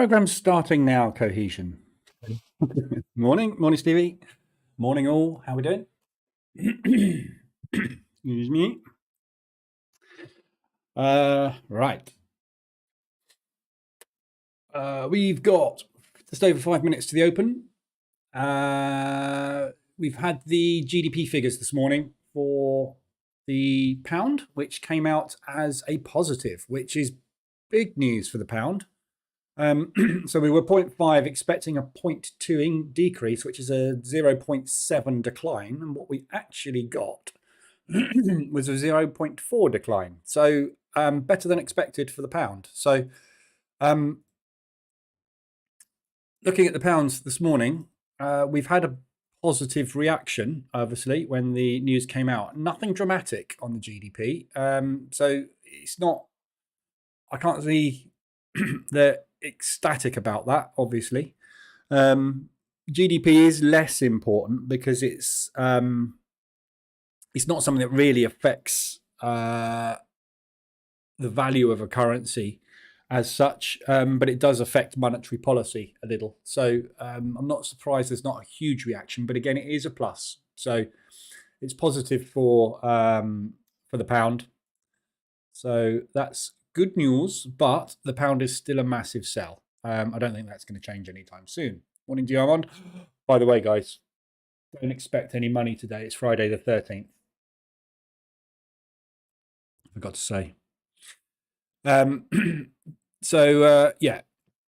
Program's starting now, Cohesion. Morning, Stevie. Morning, all. How we doing? Excuse me. Right. We've got just over 5 minutes to the open. We've had the GDP figures this morning for the pound, which came out as a positive, which is big news for the pound. So we were 0.5 expecting a 0.2 decrease, which is a 0.7 decline. And what we actually got was a 0.4 decline. So better than expected for the pound. So looking at the pounds this morning, we've had a positive reaction, obviously, when the news came out. Nothing dramatic on the GDP. So it's not, I can't see the ecstatic about that, obviously. GDP is less important because it's not something that really affects the value of a currency as such, but it does affect monetary policy a little. So I'm not surprised there's not a huge reaction, but again, it is a plus. So it's positive for the pound. So that's good news, but the pound is still a massive sell. I don't think that's going to change anytime soon. Morning, Diamond. By the way, guys, don't expect any money today. It's Friday the 13th. Forgot to say. So yeah,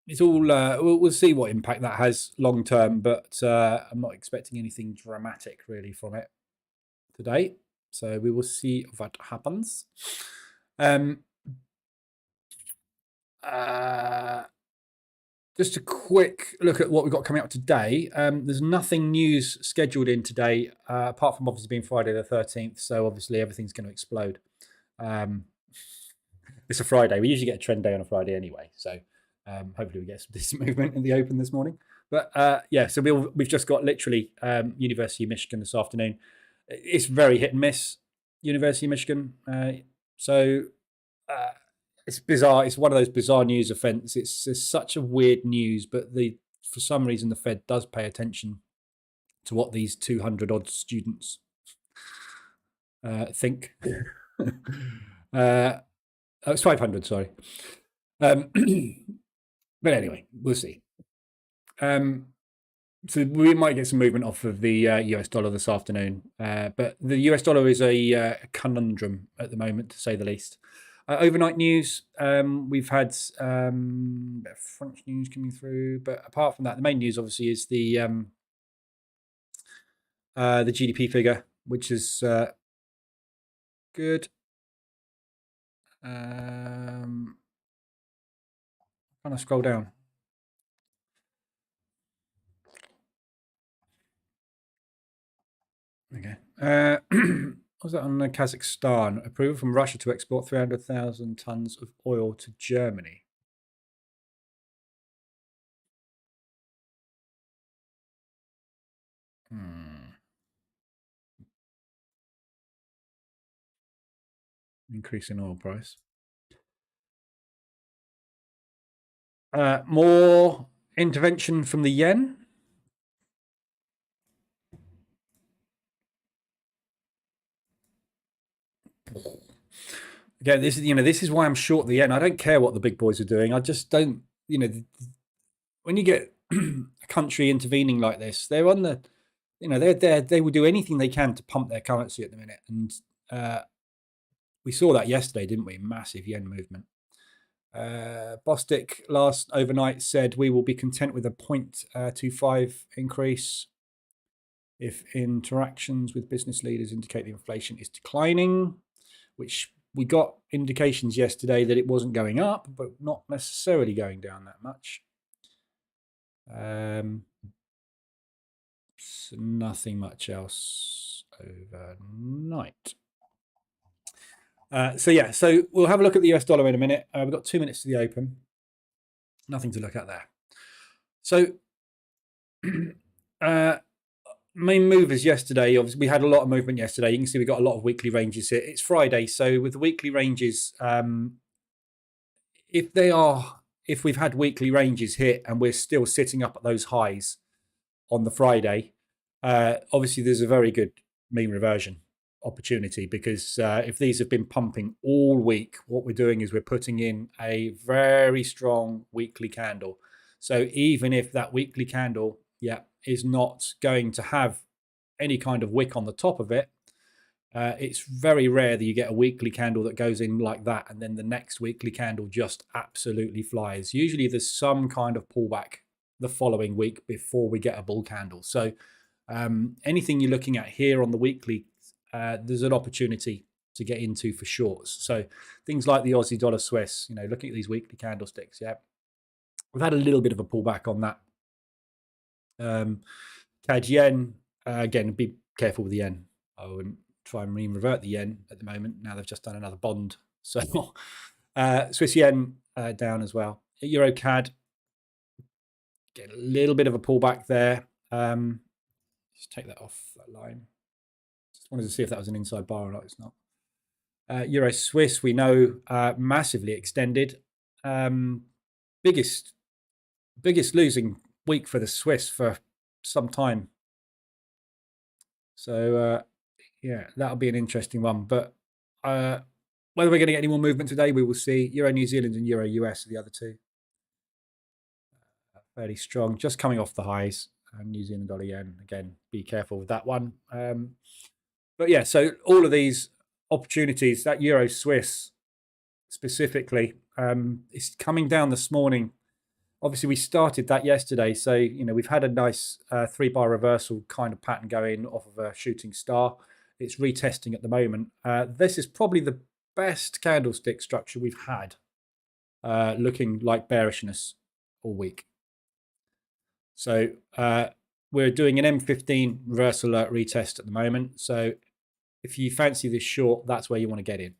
it's all. We'll see what impact that has long term, but I'm not expecting anything dramatic really from it today. So we will see what happens. Just a quick look at what we've got coming up today. There's nothing news scheduled in today, apart from obviously being Friday the 13th. So obviously everything's going to explode. It's a Friday. We usually get a trend day on a Friday anyway. So hopefully we get some decent movement in the open this morning. But yeah, so we've just got literally University of Michigan this afternoon. It's very hit and miss, University of Michigan. It's bizarre. It's one of those bizarre news events. It's such a weird news, but for some reason the Fed does pay attention to what these 200 odd students think. It's 500, sorry. But anyway, we'll see. So we might get some movement off of the US dollar this afternoon, but the US dollar is a conundrum at the moment, to say the least. Overnight news, we've had a bit of French news coming through, but apart from that, the main news obviously is the GDP figure, which is good. I'm trying to scroll down. Okay. What was that on Kazakhstan? Approval from Russia to export 300,000 tons of oil to Germany. Increase in oil price. More intervention from the yen. Again, this is why I'm short the yen. I don't care what the big boys are doing. I just don't. When you get a country intervening like this, they're on the. They're there. They will do anything they can to pump their currency at the minute, and we saw that yesterday, didn't we? Massive yen movement. Bostic last overnight said we will be content with a 0.25 increase if interactions with business leaders indicate the inflation is declining, which we got indications yesterday that it wasn't going up, but not necessarily going down that much. So nothing much else overnight. So we'll have a look at the US dollar in a minute. We've got 2 minutes to the open. Nothing to look at there. So main movers yesterday, obviously we had a lot of movement yesterday. You can see we got a lot of weekly ranges here. It's Friday, so with the weekly ranges, if if we've had weekly ranges hit and we're still sitting up at those highs on the Friday, obviously there's a very good mean reversion opportunity, because if these have been pumping all week, what we're doing is we're putting in a very strong weekly candle. So even if that weekly candle, is not going to have any kind of wick on the top of it, it's very rare that you get a weekly candle that goes in like that and then the next weekly candle just absolutely flies. Usually there's some kind of pullback the following week before we get a bull candle. So anything you're looking at here on the weekly, there's an opportunity to get into for shorts. So things like the Aussie dollar Swiss, looking at these weekly candlesticks, we've had a little bit of a pullback on that. CAD yen, again, be careful with the yen. I wouldn't try and revert the yen at the moment. Now they've just done another bond. So Swiss yen down as well. Euro CAD, get a little bit of a pullback there. Just take that off that line. Just wanted to see if that was an inside bar or not. It's not. Euro Swiss, we know, massively extended. Biggest losing week for the Swiss for some time. So that'll be an interesting one. But whether we're going to get any more movement today, we will see. Euro New Zealand and Euro US are the other two. Fairly strong, just coming off the highs. New Zealand dollar yen, again, be careful with that one. But yeah, so all of these opportunities, that Euro Swiss specifically, is coming down this morning. Obviously, we started that yesterday. So, we've had a nice 3-bar reversal kind of pattern going off of a shooting star. It's retesting at the moment. This is probably the best candlestick structure we've had, looking like bearishness all week. So we're doing an M15 reverse alert retest at the moment. So if you fancy this short, that's where you want to get in.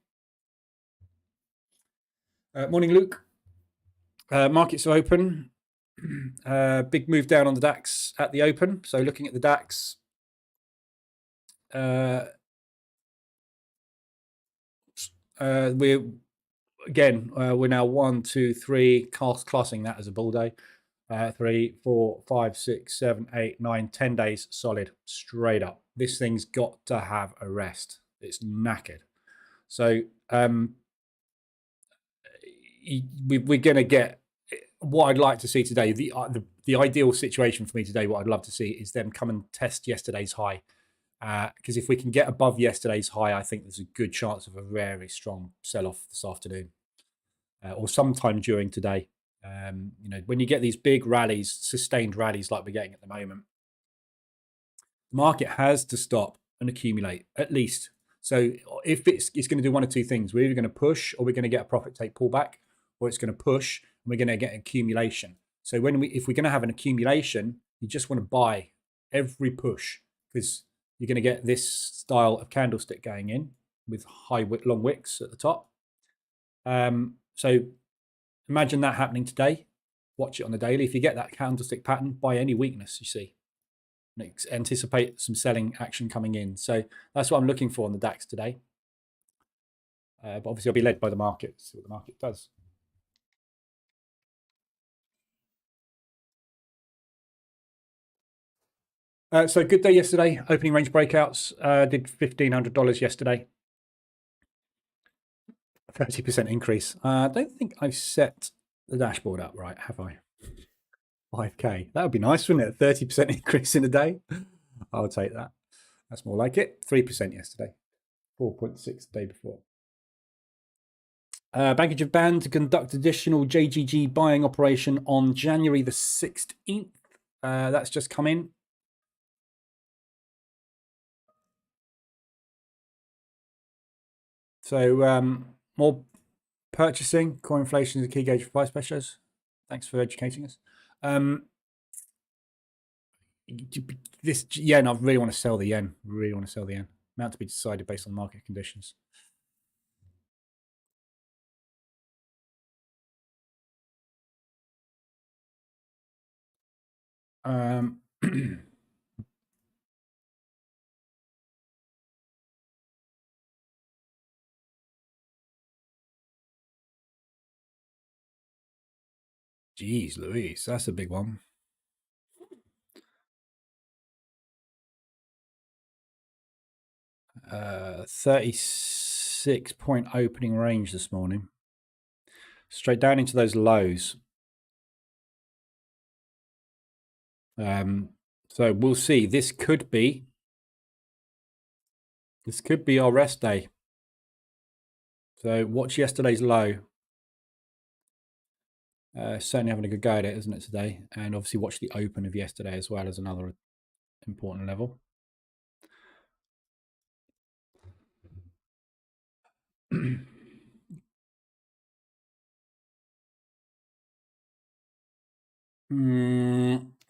Morning, Luke. Markets are open. Big move down on the DAX at the open. So looking at the DAX, we're now 1, 2, 3 classing that as a bull day. 3, 4, 5, 6, 7, 8, 9, 10 days solid, straight up. This thing's got to have a rest. It's knackered. So we're going to get what I'd like to see today. The ideal situation for me today, what I'd love to see is them come and test yesterday's high. Because if we can get above yesterday's high, I think there's a good chance of a very strong sell-off this afternoon, or sometime during today. When you get these big rallies, sustained rallies like we're getting at the moment, the market has to stop and accumulate at least. So if it's going to do one or two things, we're either going to push or we're going to get a profit take pullback, or it's going to push and we're going to get accumulation. So if we're going to have an accumulation, you just want to buy every push, because you're going to get this style of candlestick going in with long wicks at the top. So imagine that happening today. Watch it on the daily. If you get that candlestick pattern, buy any weakness you see. Anticipate some selling action coming in. So that's what I'm looking for on the DAX today. But obviously I'll be led by the market, see what the market does. So good day yesterday. Opening range breakouts. Did $1,500 yesterday. 30% increase. I don't think I've set the dashboard up right, have I? 5K. That would be nice, wouldn't it? 30% increase in a day. I'll take that. That's more like it. 3% yesterday. 4.6 the day before. Bank of Japan to conduct additional JGG buying operation on January the 16th. That's just come in. So more purchasing. Core inflation is a key gauge for price pressures. Thanks for educating us. This yen, I really want to sell the yen. Really want to sell the yen. Amount to be decided based on market conditions. Jeez Louise, that's a big one. Uh, 36-point opening range this morning. Straight down into those lows. So we'll see. This could be our rest day. So watch yesterday's low. Certainly having a good go at it, isn't it, today? And obviously watch the open of yesterday as well as another important level.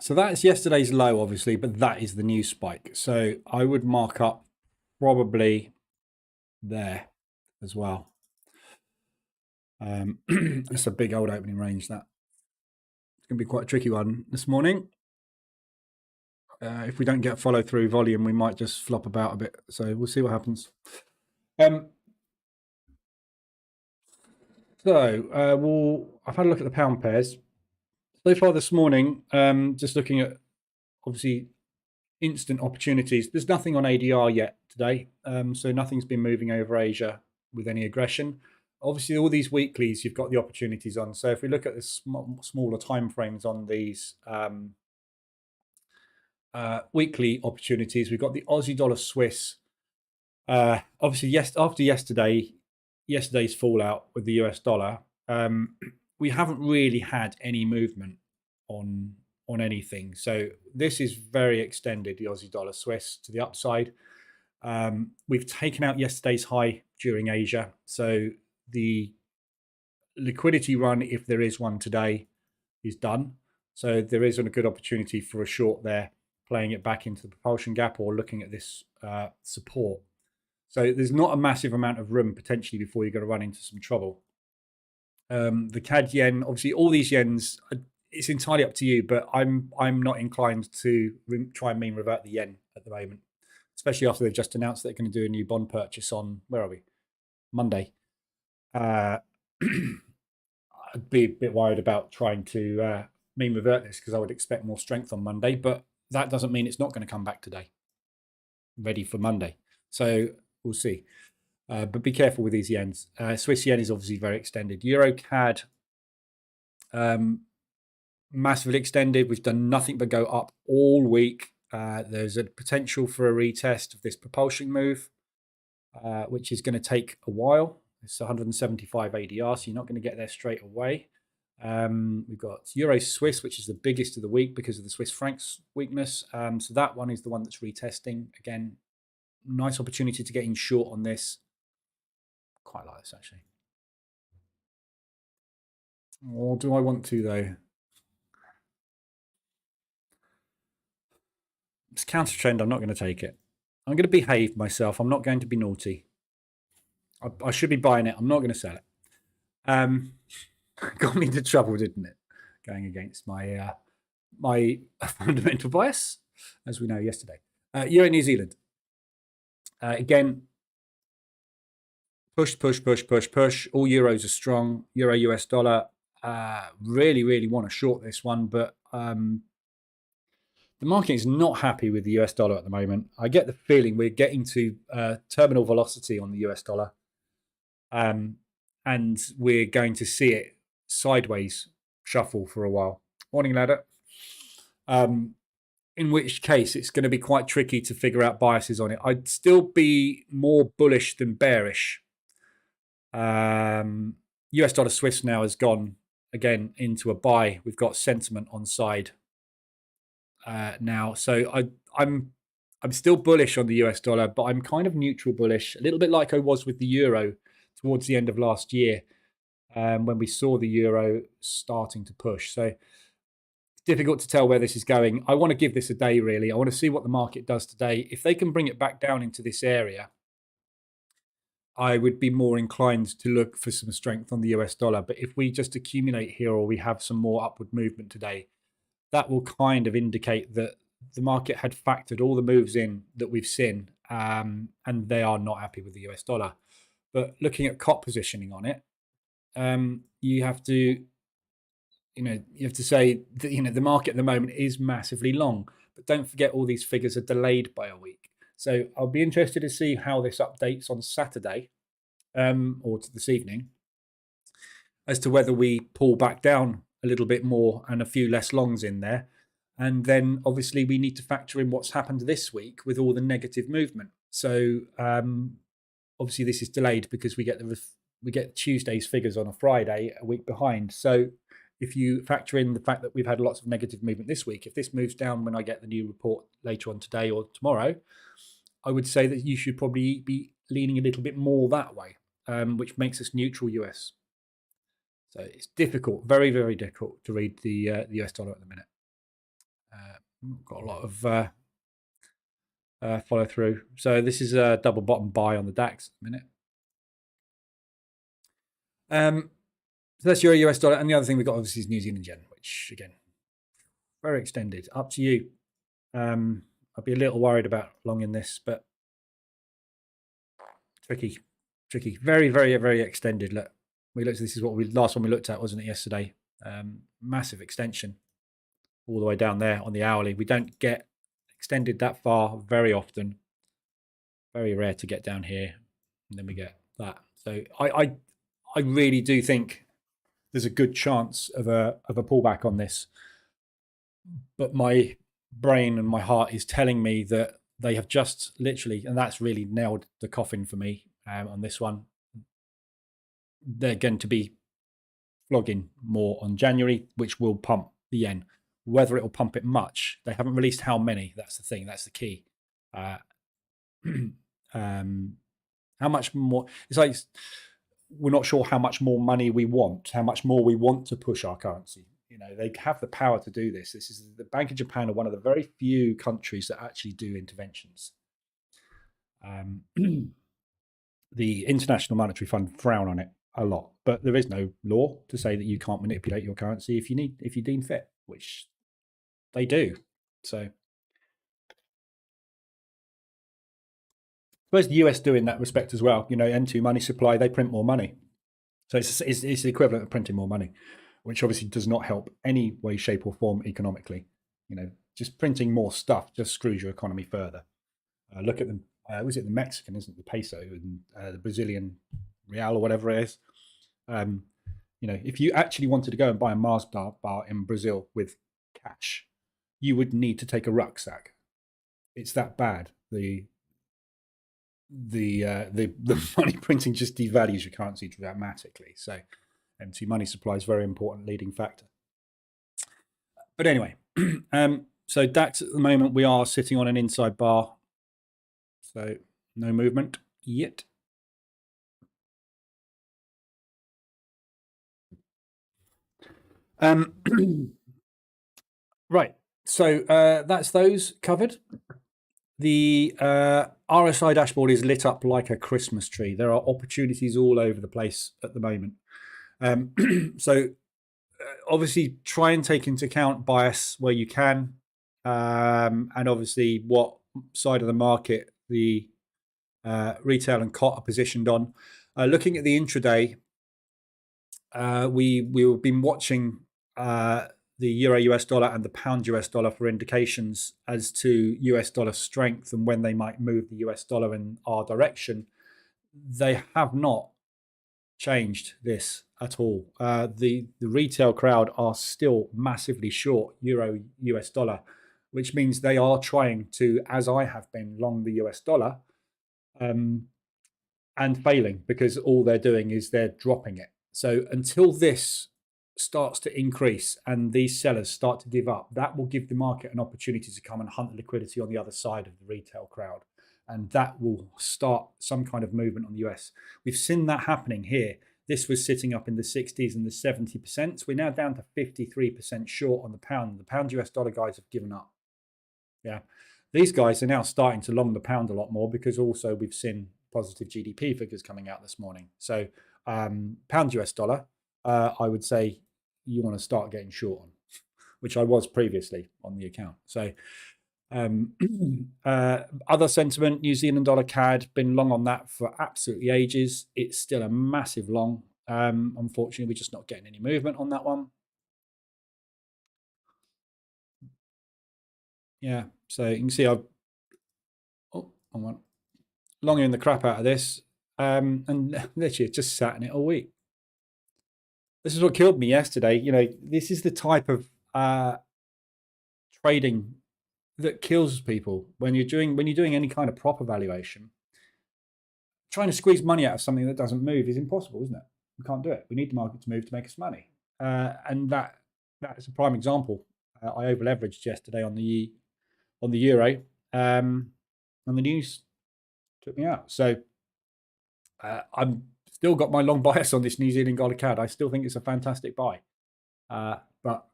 So that's yesterday's low, obviously, but that is the new spike. So I would mark up probably there as well. It's a big old opening range. That it's going to be quite a tricky one this morning. If we don't get follow through volume, we might just flop about a bit. So we'll see what happens. I've had a look at the pound pairs so far this morning. Just looking at obviously instant opportunities. There's nothing on ADR yet today, so nothing's been moving over Asia with any aggression. Obviously, all these weeklies you've got the opportunities on. So if we look at the smaller time frames on these weekly opportunities, we've got the Aussie dollar Swiss. Obviously, after yesterday's fallout with the US dollar, we haven't really had any movement on anything. So this is very extended, the Aussie dollar Swiss to the upside. We've taken out yesterday's high during Asia. So the liquidity run, if there is one today, is done. So there is a good opportunity for a short there, playing it back into the propulsion gap or looking at this support. So there's not a massive amount of room potentially before you're going to run into some trouble. The CAD yen, obviously all these yens, it's entirely up to you, but I'm not inclined to try and mean revert the yen at the moment, especially after they've just announced they're going to do a new bond purchase on, where are we? Monday. I'd be a bit worried about trying to mean revert this because I would expect more strength on Monday, but that doesn't mean it's not going to come back today. Ready for Monday. So we'll see. But be careful with these yens. Swiss yen is obviously very extended. Euro CAD, massively extended. We've done nothing but go up all week. There's a potential for a retest of this propulsion move, which is going to take a while. It's 175 ADR, so you're not going to get there straight away. We've got Euro Swiss, which is the biggest of the week because of the Swiss francs weakness. So that one is the one that's retesting. Again, nice opportunity to get in short on this. Quite like this, actually. Or do I want to, though? It's counter trend. I'm not going to take it. I'm going to behave myself. I'm not going to be naughty. I should be buying it. I'm not going to sell it. Got me into trouble, didn't it? Going against my my fundamental bias, as we know yesterday. Euro New Zealand. Again, push. All euros are strong. Euro US dollar. Really want to short this one, but the market is not happy with the US dollar at the moment. I get the feeling we're getting to terminal velocity on the US dollar. And we're going to see it sideways shuffle for a while. Morning, ladder. In which case, it's going to be quite tricky to figure out biases on it. I'd still be more bullish than bearish. US dollar Swiss now has gone again into a buy. We've got sentiment on side now. So I'm still bullish on the US dollar, but I'm kind of neutral bullish, a little bit like I was with the euro towards the end of last year when we saw the euro starting to push. So it's difficult to tell where this is going. I want to give this a day, really. I want to see what the market does today. If they can bring it back down into this area, I would be more inclined to look for some strength on the US dollar. But if we just accumulate here or we have some more upward movement today, that will kind of indicate that the market had factored all the moves in that we've seen, and they are not happy with the US dollar. But looking at COP positioning on it, you have to you have to say that, the market at the moment is massively long, but don't forget all these figures are delayed by a week. So I'll be interested to see how this updates on Saturday, or to this evening, as to whether we pull back down a little bit more and a few less longs in there. And then obviously we need to factor in what's happened this week with all the negative movement. So obviously this is delayed because we get Tuesday's figures on a Friday, a week behind. So if you factor in the fact that we've had lots of negative movement this week, if this moves down when I get the new report later on today or tomorrow, I would say that you should probably be leaning a little bit more that way, which makes us neutral US. So it's difficult, very, very difficult to read the US dollar at the minute. Got a lot of follow through. So this is a double bottom buy on the DAX at the minute. So that's your US dollar. And the other thing we've got obviously is New Zealand yen, which again, very extended. Up to you. I'd be a little worried about long in this, but tricky. Very, very, very extended. Look, this is what last one we looked at, wasn't it, yesterday? Massive extension all the way down there on the hourly. We don't get extended that far very often. Very rare to get down here, and then we get that. So I really do think there's a good chance of a pullback on this, but my brain and my heart is telling me that they have just literally, and that's really nailed the coffin for me on this one. They're going to be flogging more on January, which will pump the yen. Whether it will pump it much, they haven't released how many. That's the thing. That's the key. How much more? It's like we're not sure how much more money we want, how much more we want to push our currency. They have the power to do this. This is the Bank of Japan are one of the very few countries that actually do interventions. The International Monetary Fund frown on it a lot, but there is no law to say that you can't manipulate your currency if you deem fit, which they do. So I suppose the US do in that respect as well. N2 money supply, they print more money. So it's the equivalent of printing more money, which obviously does not help any way, shape or form economically. Just printing more stuff just screws your economy further. Look at them. Was it the Mexican, isn't it? The peso and the Brazilian real or whatever it is. If you actually wanted to go and buy a Mars bar in Brazil with cash, you would need to take a rucksack. It's that bad. The money printing just devalues your currency dramatically. So N2 money supply is a very important leading factor. But anyway, so DAX at the moment, we are sitting on an inside bar. So no movement yet. Right. So that's those covered. The RSI dashboard is lit up like a Christmas tree. There are opportunities all over the place at the moment. So obviously try and take into account bias where you can, and obviously what side of the market the retail and COT are positioned on. Looking at the intraday, we've been watching the euro US dollar and the pound US dollar for indications as to US dollar strength and when they might move the US dollar in our direction. They have not changed this at all. The retail crowd are still massively short euro US dollar, which means they are trying to, as I have been, long the US dollar, and failing because all they're doing is they're dropping it. So until this starts to increase and these sellers start to give up, that will give the market an opportunity to come and hunt liquidity on the other side of the retail crowd. And that will start some kind of movement on the US. We've seen that happening here. This was sitting up in the 60s and the 70%. We're now down to 53% short on the pound. The pound US dollar guys have given up. Yeah. These guys are now starting to long the pound a lot more because also we've seen positive GDP figures coming out this morning. So pound US dollar, I would say you want to start getting short on, which I was previously on the account. So other sentiment, New Zealand dollar CAD, been long on that for absolutely ages. It's still a massive long. Unfortunately, we're just not getting any movement on that one. Yeah, so you can see I've longing in the crap out of this, and literally just sat in it all week. This is what killed me yesterday. You know, this is the type of trading that kills people when you're doing any kind of proper valuation. Trying to squeeze money out of something that doesn't move is impossible, isn't it? We can't do it. We need the market to move to make us money, and that is a prime example. I over leveraged yesterday on the euro, and the news took me out. So I'm still got my long bias on this New Zealand dollar CAD. I still think it's a fantastic buy, but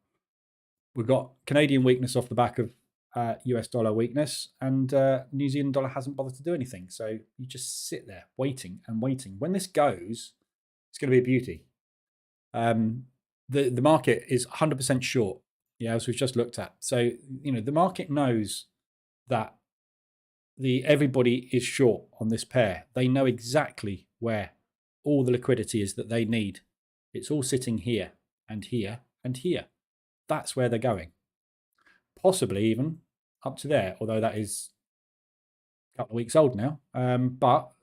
we've got Canadian weakness off the back of US dollar weakness, and New Zealand dollar hasn't bothered to do anything. So you just sit there waiting and waiting. When this goes, it's going to be a beauty. The market is 100% short, as we've just looked at. So the market knows that everybody is short on this pair. They know exactly where all the liquidity is that they need. It's all sitting here and here and here. That's where they're going. Possibly even up to there, although that is a couple of weeks old now. But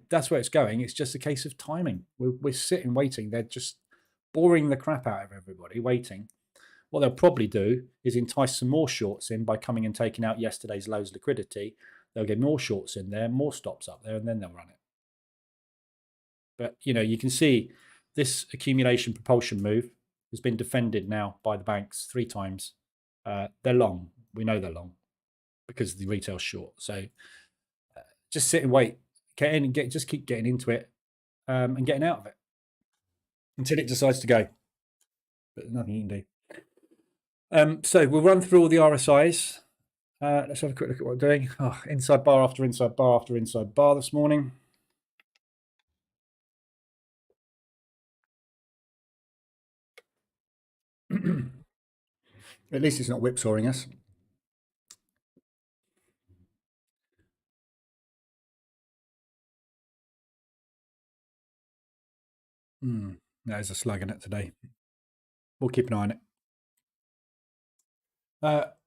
that's where it's going. It's just a case of timing. We're sitting waiting. They're just boring the crap out of everybody waiting. What they'll probably do is entice some more shorts in by coming and taking out yesterday's lows liquidity. They'll get more shorts in there, more stops up there, and then they'll run it. But you can see this accumulation propulsion move has been defended now by the banks 3 times. They're long. We know they're long because the retail's short. So just sit and wait. Get in and just keep getting into it and getting out of it until it decides to go. But nothing you can do. So we'll run through all the RSIs. Let's have a quick look at what we're doing. Inside bar after inside bar after inside bar this morning. At least it's not whipsawing us. There's a slug in it today. We'll keep an eye on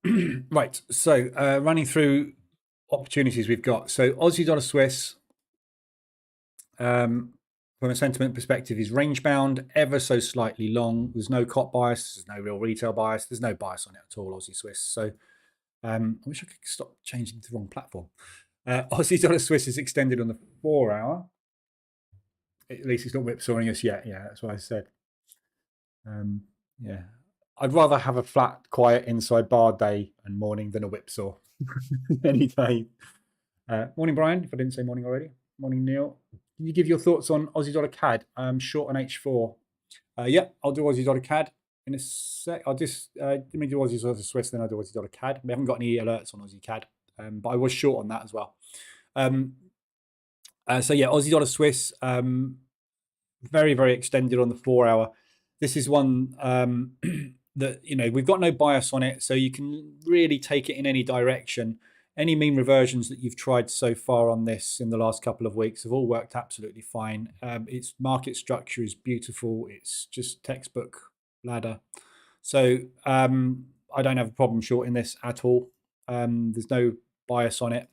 it. Right, so running through opportunities we've got. So Aussie dollar Swiss, from a sentiment perspective, is range bound, ever so slightly long. There's no cop bias, there's no real retail bias, there's no bias on it at all, Aussie Swiss. So I wish I could stop changing to the wrong platform. Aussie dollar Swiss is extended on the 4 hour. At least it's not whipsawing us yet. Yeah, that's what I said. Yeah, I'd rather have a flat, quiet inside bar day and morning than a whipsaw any day. Morning, Brian. If I didn't say morning already. Morning, Neil. Can you give your thoughts on Aussie dollar CAD? Short on H4. Yeah, I'll do Aussie dollar CAD in a sec. I'll just let me do Aussie dollar Swiss, then I'll do Aussie dollar CAD. We haven't got any alerts on Aussie CAD, but I was short on that as well. So yeah, Aussie dollar Swiss, very, very extended on the 4 hour. This is one that we've got no bias on it, so you can really take it in any direction. Any mean reversions that you've tried so far on this in the last couple of weeks have all worked absolutely fine. Its market structure is beautiful. It's just textbook ladder. So I don't have a problem shorting this at all. There's no bias on it.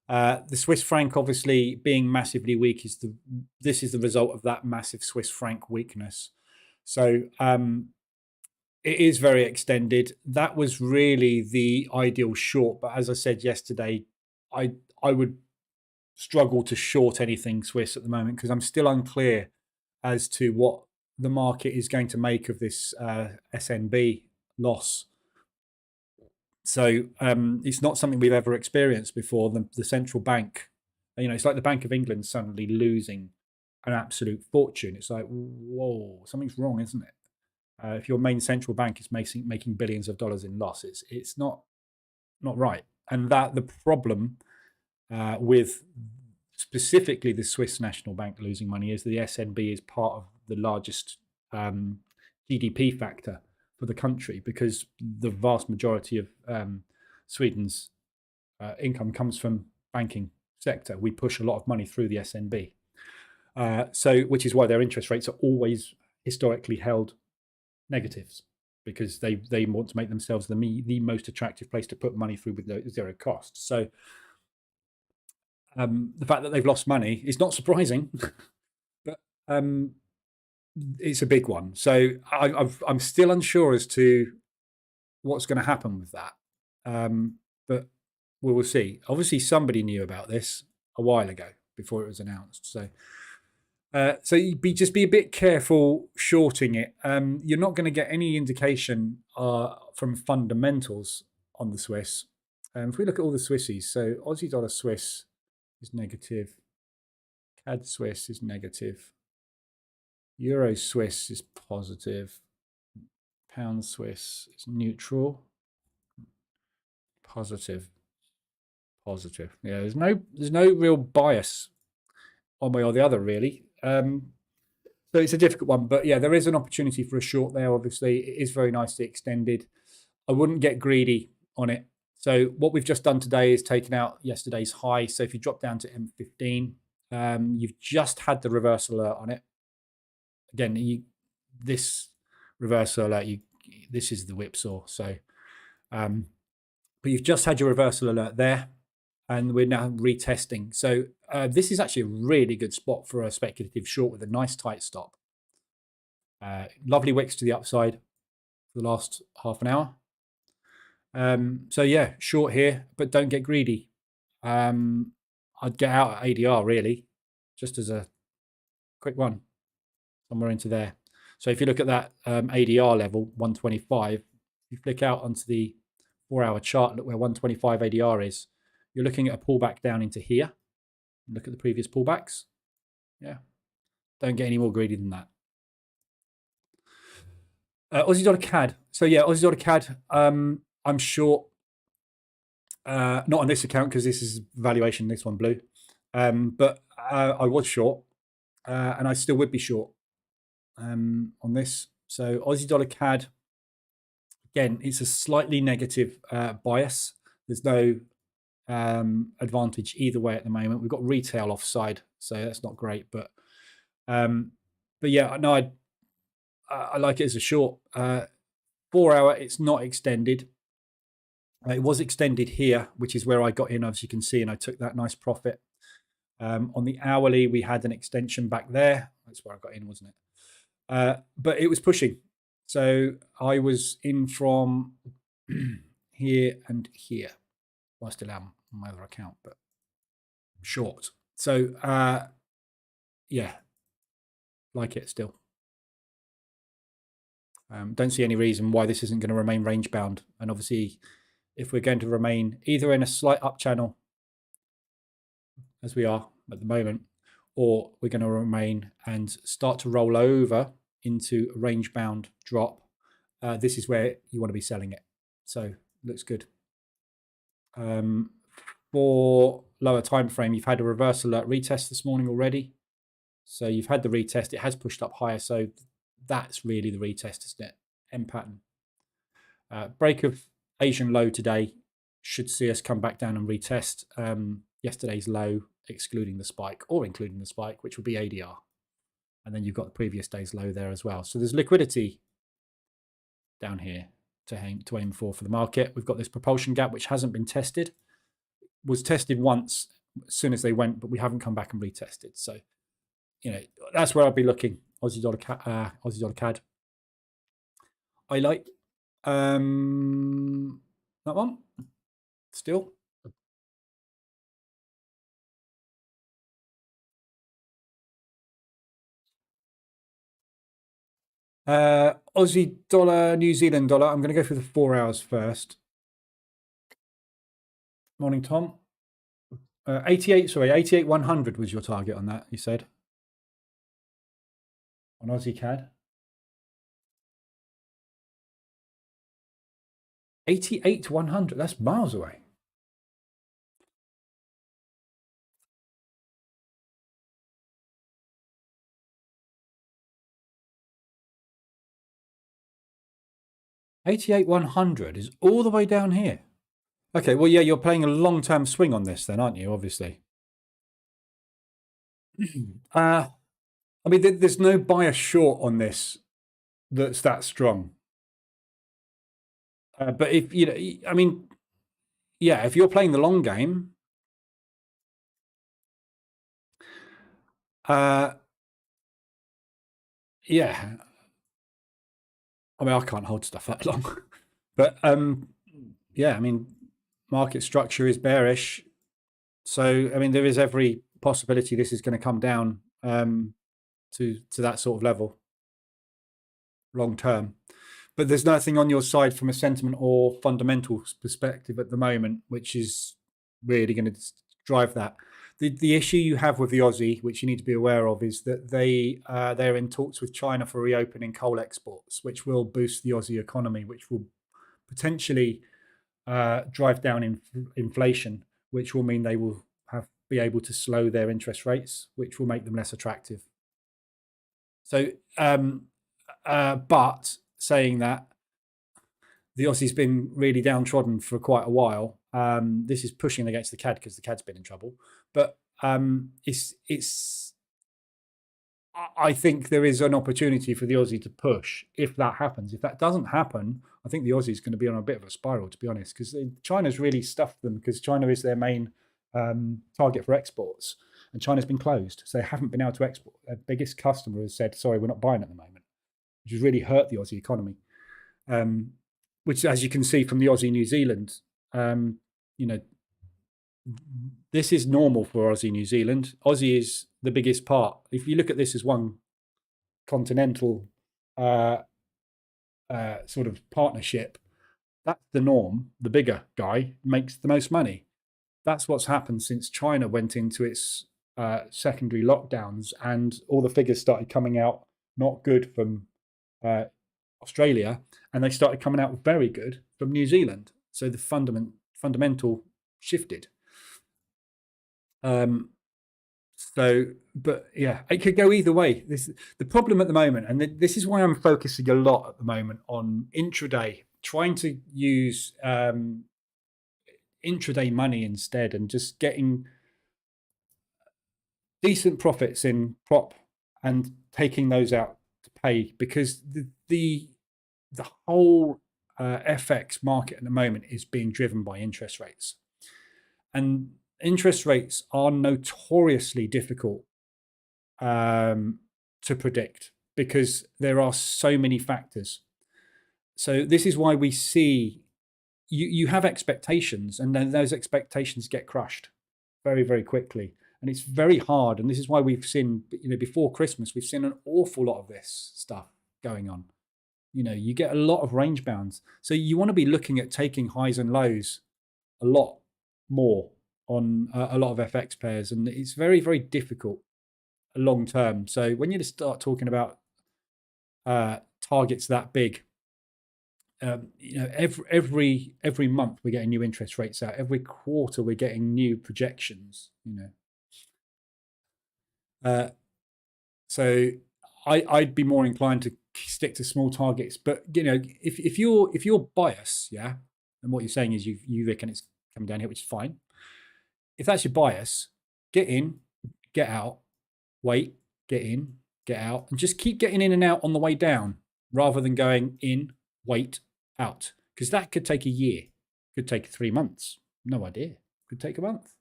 The Swiss franc, obviously being massively weak, this is the result of that massive Swiss franc weakness. So it is very extended. That was really the ideal short, but as I said yesterday, I would struggle to short anything Swiss at the moment because I'm still unclear as to what the market is going to make of this SNB loss. So it's not something we've ever experienced before. The central bank, it's like the Bank of England suddenly losing an absolute fortune. It's like, whoa, something's wrong, isn't it? If your main central bank is making billions of dollars in loss, it's not right. And that the problem with specifically the Swiss National Bank losing money is the SNB is part of the largest GDP factor for the country because the vast majority of Sweden's income comes from banking sector. We push a lot of money through the SNB, which is why their interest rates are always historically held negatives. because they want to make themselves the most attractive place to put money through with zero cost. So the fact that they've lost money is not surprising, but it's a big one. So I'm still unsure as to what's going to happen with that, but we will see. Obviously, somebody knew about this a while ago before it was announced. So just be a bit careful shorting it. You're not going to get any indication from fundamentals on the Swiss. If we look at all the Swissies, so Aussie dollar Swiss is negative, CAD Swiss is negative, Euro Swiss is positive, Pound Swiss is neutral, positive. Yeah, there's no real bias one way or the other, really. So it's a difficult one, but yeah, there is an opportunity for a short there. Obviously, it is very nicely extended. I wouldn't get greedy on it. So what we've just done today is taken out yesterday's high. So if you drop down to M15, you've just had the reversal alert on it. Again, this reversal alert, this is the whipsaw. So, but you've just had your reversal alert there, and we're now retesting. So this is actually a really good spot for a speculative short with a nice tight stop. Lovely wicks to the upside for the last half an hour. So yeah, short here, but don't get greedy. I'd get out at ADR really, just as a quick one, somewhere into there. So if you look at that ADR level, 125, you flick out onto the 4-hour chart, look where 125 ADR is. You're looking at a pullback down into here. Look at the previous pullbacks. Yeah, don't get any more greedy than that. Aussie dollar CAD. So yeah, Aussie dollar CAD. I'm short. Not on this account because this is valuation. This one blue. But I was short, and I still would be short on this. So Aussie dollar CAD. Again, it's a slightly negative bias. There's no advantage either way at the moment. We've got retail offside, so that's not great. But yeah, no, I like it as a short. 4-hour, it's not extended. It was extended here, which is where I got in, as you can see, and I took that nice profit. On the hourly, we had an extension back there. That's where I got in, wasn't it? But it was pushing. So I was in from here and here. Well, I still am on my other account, but short. So yeah, like it still. Don't see any reason why this isn't going to remain range bound. And obviously, if we're going to remain either in a slight up channel, as we are at the moment, or we're going to remain and start to roll over into a range bound drop, this is where you want to be selling it. So looks good. For lower time frame, you've had a reverse alert retest this morning already. So you've had the retest. It has pushed up higher. So that's really the retest, isn't it? M pattern. Break of Asian low today should see us come back down and retest yesterday's low, excluding the spike or including the spike, which would be ADR. And then you've got the previous day's low there as well. So there's liquidity down here to aim for the market. We've got this propulsion gap, which hasn't been tested. Was tested once as soon as they went, but we haven't come back and retested. So, you know, that's where I'll be looking. Aussie dollar CAD. I like that one still. Aussie dollar, New Zealand dollar. I'm going to go for the 4 hours first. Morning, Tom. 88 100 was your target on that, you said? On Aussie CAD? 88 100, that's miles away. $88 100 is all the way down here. Okay, well, yeah, you're playing a long-term swing on this then, aren't you, obviously? I mean, there's no bias short on this that's that strong. But if you know, I mean, yeah, if you're playing the long game, yeah. I mean, I can't hold stuff that long, but yeah, I mean, market structure is bearish, so I mean, there is every possibility this is going to come down to that sort of level long term. But there's nothing on your side from a sentiment or fundamental perspective at the moment, which is really going to drive that. The issue you have with the Aussie, which you need to be aware of, is that they're in talks with China for reopening coal exports, which will boost the Aussie economy, which will potentially drive down inflation, which will mean they will be able to slow their interest rates, which will make them less attractive. So, but saying that, the Aussie's been really downtrodden for quite a while. This is pushing against the CAD because the CAD's been in trouble. But it's. I think there is an opportunity for the Aussie to push if that happens. If that doesn't happen, I think the Aussie is going to be on a bit of a spiral, to be honest, because China's really stuffed them because China is their main target for exports, and China's been closed, so they haven't been able to export. Their biggest customer has said, "Sorry, we're not buying at the moment," which has really hurt the Aussie economy. Which, as you can see from the Aussie New Zealand, you know, this is normal for Aussie New Zealand. Aussie is the biggest part. If you look at this as one continental sort of partnership, that's the norm. The bigger guy makes the most money. That's what's happened since China went into its secondary lockdowns, and all the figures started coming out not good from Australia, and they started coming out very good from New Zealand. So the fundamental shifted. So, but yeah, it could go either way. The problem at the moment, and this is why I'm focusing a lot at the moment on intraday, trying to use intraday money instead, and just getting decent profits in prop and taking those out to pay, because the whole FX market at the moment is being driven by interest rates, and interest rates are notoriously difficult to predict because there are so many factors. So this is why we see you have expectations, and then those expectations get crushed very, very quickly, and it's very hard. And this is why we've seen, before Christmas, we've seen an awful lot of this stuff going on. You get a lot of range bounds, so you want to be looking at taking highs and lows a lot more on a lot of FX pairs, and it's very, very difficult long term. So when you start talking about targets that big, every month we're getting new interest rates out. Every quarter we're getting new projections. So I'd be more inclined to stick to small targets. But if you're bias, yeah, and what you're saying is you reckon it's coming down here, which is fine. If that's your bias, get in, get out, wait, get in, get out, and just keep getting in and out on the way down, rather than going in, wait, out, because that could take a year, could take 3 months, no idea, could take a month.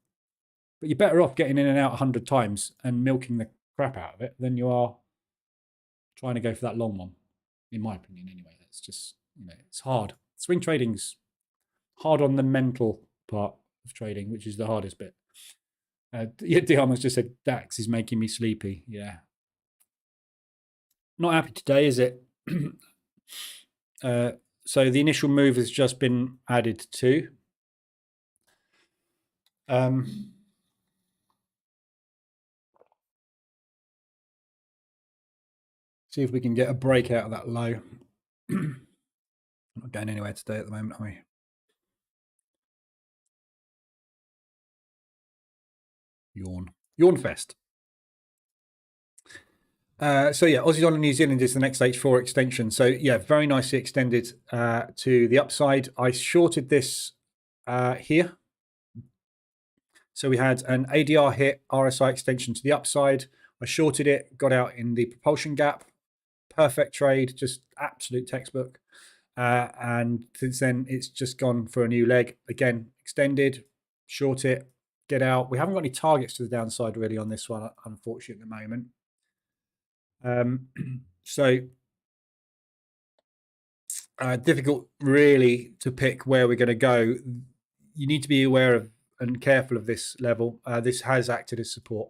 But you're better off getting in and out 100 times and milking the crap out of it than you are trying to go for that long one, in my opinion anyway. That's just, it's hard. Swing trading's hard on the mental part of trading, which is the hardest bit. Diarma's just said DAX is making me sleepy. Yeah, not happy today, is it? So the initial move has just been added to. See if we can get a break out of that low. Not going anywhere today at the moment, are we? Yawn fest. So yeah, Aussie dollar New Zealand is the next H4 extension. So yeah, very nicely extended to the upside. I shorted this here. So we had an ADR hit, RSI extension to the upside. I shorted it, got out in the propulsion gap. Perfect trade, just absolute textbook. And since then, it's just gone for a new leg. Again, extended, short it, get out. We haven't got any targets to the downside really on this one, unfortunately, at the moment. So difficult really to pick where we're going to go. You need to be aware of and careful of this level. This has acted as support.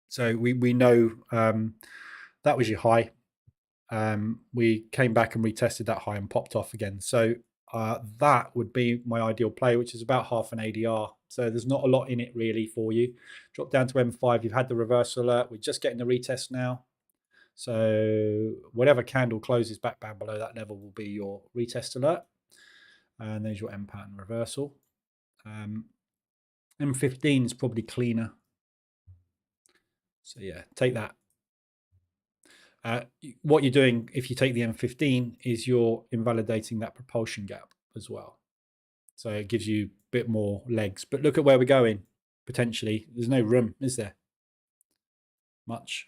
So we know that was your high. We came back and retested that high and popped off again. So that would be my ideal play, which is about half an ADR. So there's not a lot in it really for you. Drop down to M5. You've had the reversal alert. We're just getting the retest now. So whatever candle closes back down below that level will be your retest alert. And there's your M pattern reversal. M15 is probably cleaner. So yeah, take that. What you're doing if you take the M15 is you're invalidating that propulsion gap as well. So it gives you a bit more legs. But look at where we're going, potentially. There's no room, is there? Much.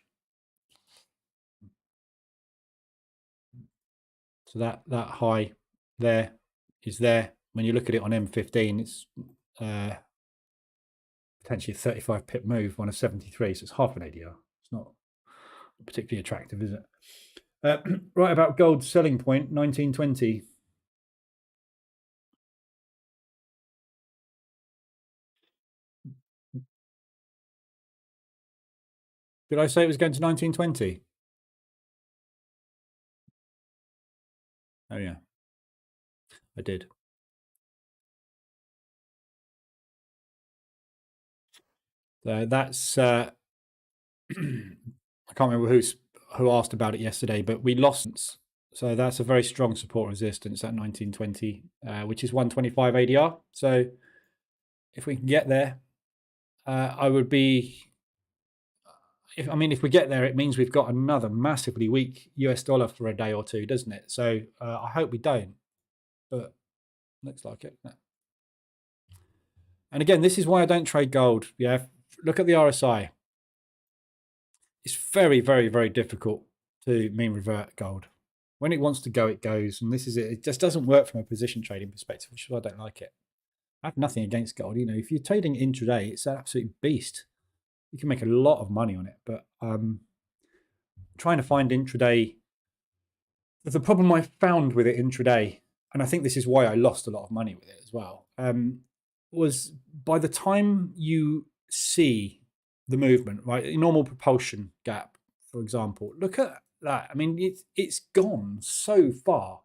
So that high there is there. When you look at it on M15, it's potentially a 35 pip move on a 73, so it's half an ADR. It's not particularly attractive, is it? Right about gold selling point, 1920. Did I say it was going to 1920? Oh yeah, I did. That's I can't remember who asked about it yesterday, but we lost. So that's a very strong support resistance at 1920, which is 125 ADR. So if we can get there, I would be. If we get there, it means we've got another massively weak US dollar for a day or two, doesn't it? So I hope we don't, but looks like it. No. And again, this is why I don't trade gold. Yeah, look at the RSI. It's very, very, very difficult to mean revert gold. When it wants to go, it goes. And this is it. It just doesn't work from a position trading perspective, which is why I don't like it. I have nothing against gold. You know, if you're trading intraday, it's an absolute beast. You can make a lot of money on it. But trying to find intraday, the problem I found with it intraday, and I think this is why I lost a lot of money with it as well, was by the time you see the movement, right? A normal propulsion gap, for example. Look at that. I mean, it's gone so far.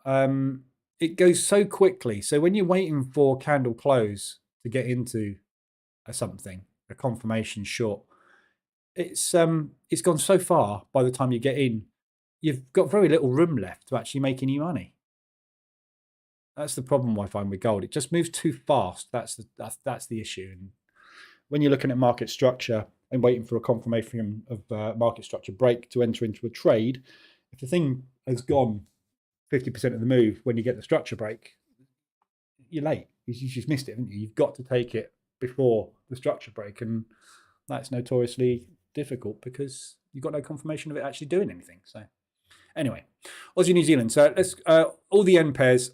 It goes so quickly. So when you're waiting for candle close to get into something, a confirmation short, it's gone so far by the time you get in, you've got very little room left to actually make any money. That's the problem I find with gold. It just moves too fast. That's the issue. And when you're looking at market structure and waiting for a confirmation of market structure break to enter into a trade, if the thing has gone 50% of the move when you get the structure break, you're late. You just missed it, haven't you? You've got to take it before the structure break, and that's notoriously difficult because you've got no confirmation of it actually doing anything. So anyway, Aussie New Zealand. So let's all the yen pairs.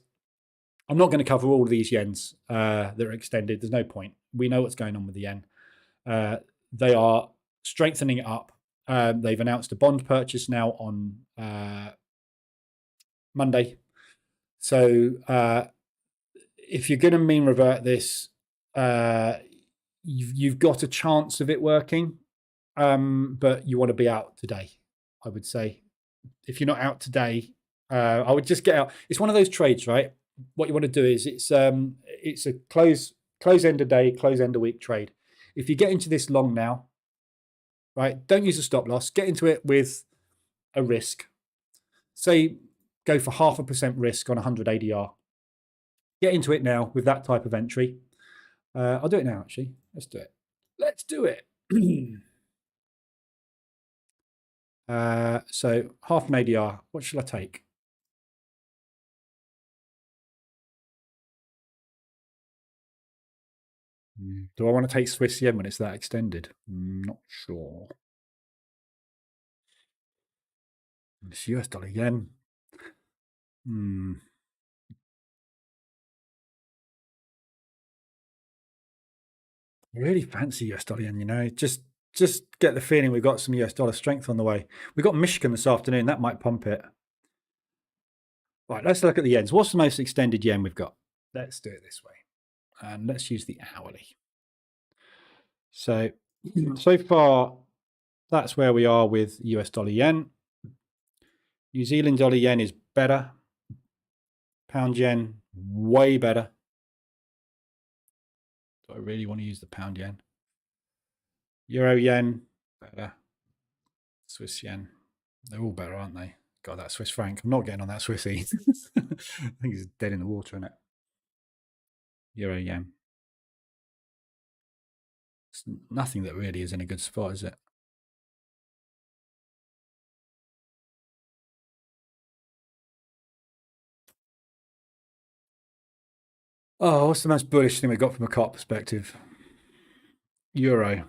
I'm not going to cover all of these yens that are extended. There's no point. We know what's going on with the yen. They are strengthening it up. They've announced a bond purchase now on Monday. So if you're going to mean revert this, you've got a chance of it working, but you want to be out today, I would say. If you're not out today, I would just get out. It's one of those trades, right? What you want to do is it's a close end of day, close end of week trade. If you get into this long now, right, don't use a stop loss. Get into it with a risk. Say go for 0.5% risk on 100 ADR. Get into it now with that type of entry. I'll do it now, actually. Let's do it. Let's do it. So half an ADR. What shall I take? Do I want to take Swiss yen when it's that extended? Not sure. It's US dollar yen. Really fancy US dollar yen, you know. Just get the feeling we've got some US dollar strength on the way. We've got Michigan this afternoon. That might pump it. Right, let's look at the yens. What's the most extended yen we've got? Let's do it this way. And let's use the hourly. So far, that's where we are with US dollar yen. New Zealand dollar yen is better. Pound yen, way better. Do I really want to use the pound yen? Euro yen, better. Swiss yen, they're all better, aren't they? God, that Swiss franc. I'm not getting on that Swissy. I think it's dead in the water, isn't it? Euro yen. It's nothing that really is in a good spot, is it? Oh, what's the most bullish thing we got from a cop perspective? Euro.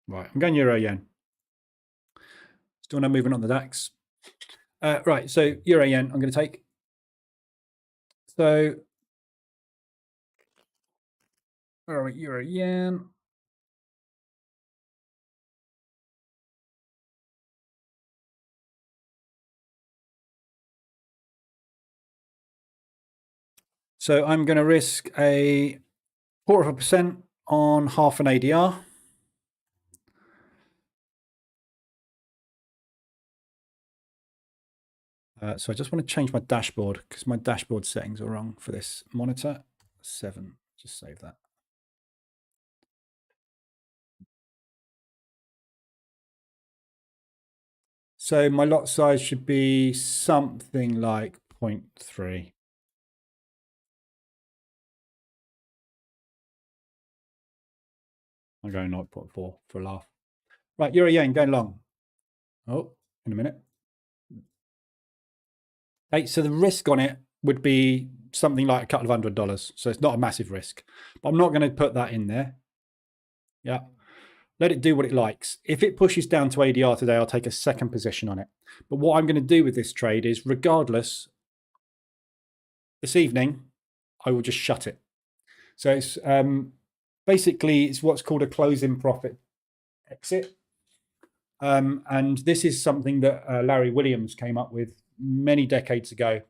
Right, I'm going Euro yen. Still no movement on the DAX. Right, so Euro yen I'm going to take. So, where are we? Euro yen. So I'm going to risk a 0.25% on half an ADR. So I just want to change my dashboard because my dashboard settings are wrong for this monitor. 7, just save that. So my lot size should be something like 0.3. I'm going 0.4 for a laugh. Right, Euro yen going long. Oh, in a minute. Hey, so the risk on it would be something like a couple of $100. So it's not a massive risk, but I'm not going to put that in there. Yeah. Let it do what it likes. If it pushes down to ADR today, I'll take a second position on it. But what I'm going to do with this trade is, regardless, this evening, I will just shut it. So it's basically it's what's called a close-in profit exit. And this is something that Larry Williams came up with many decades ago.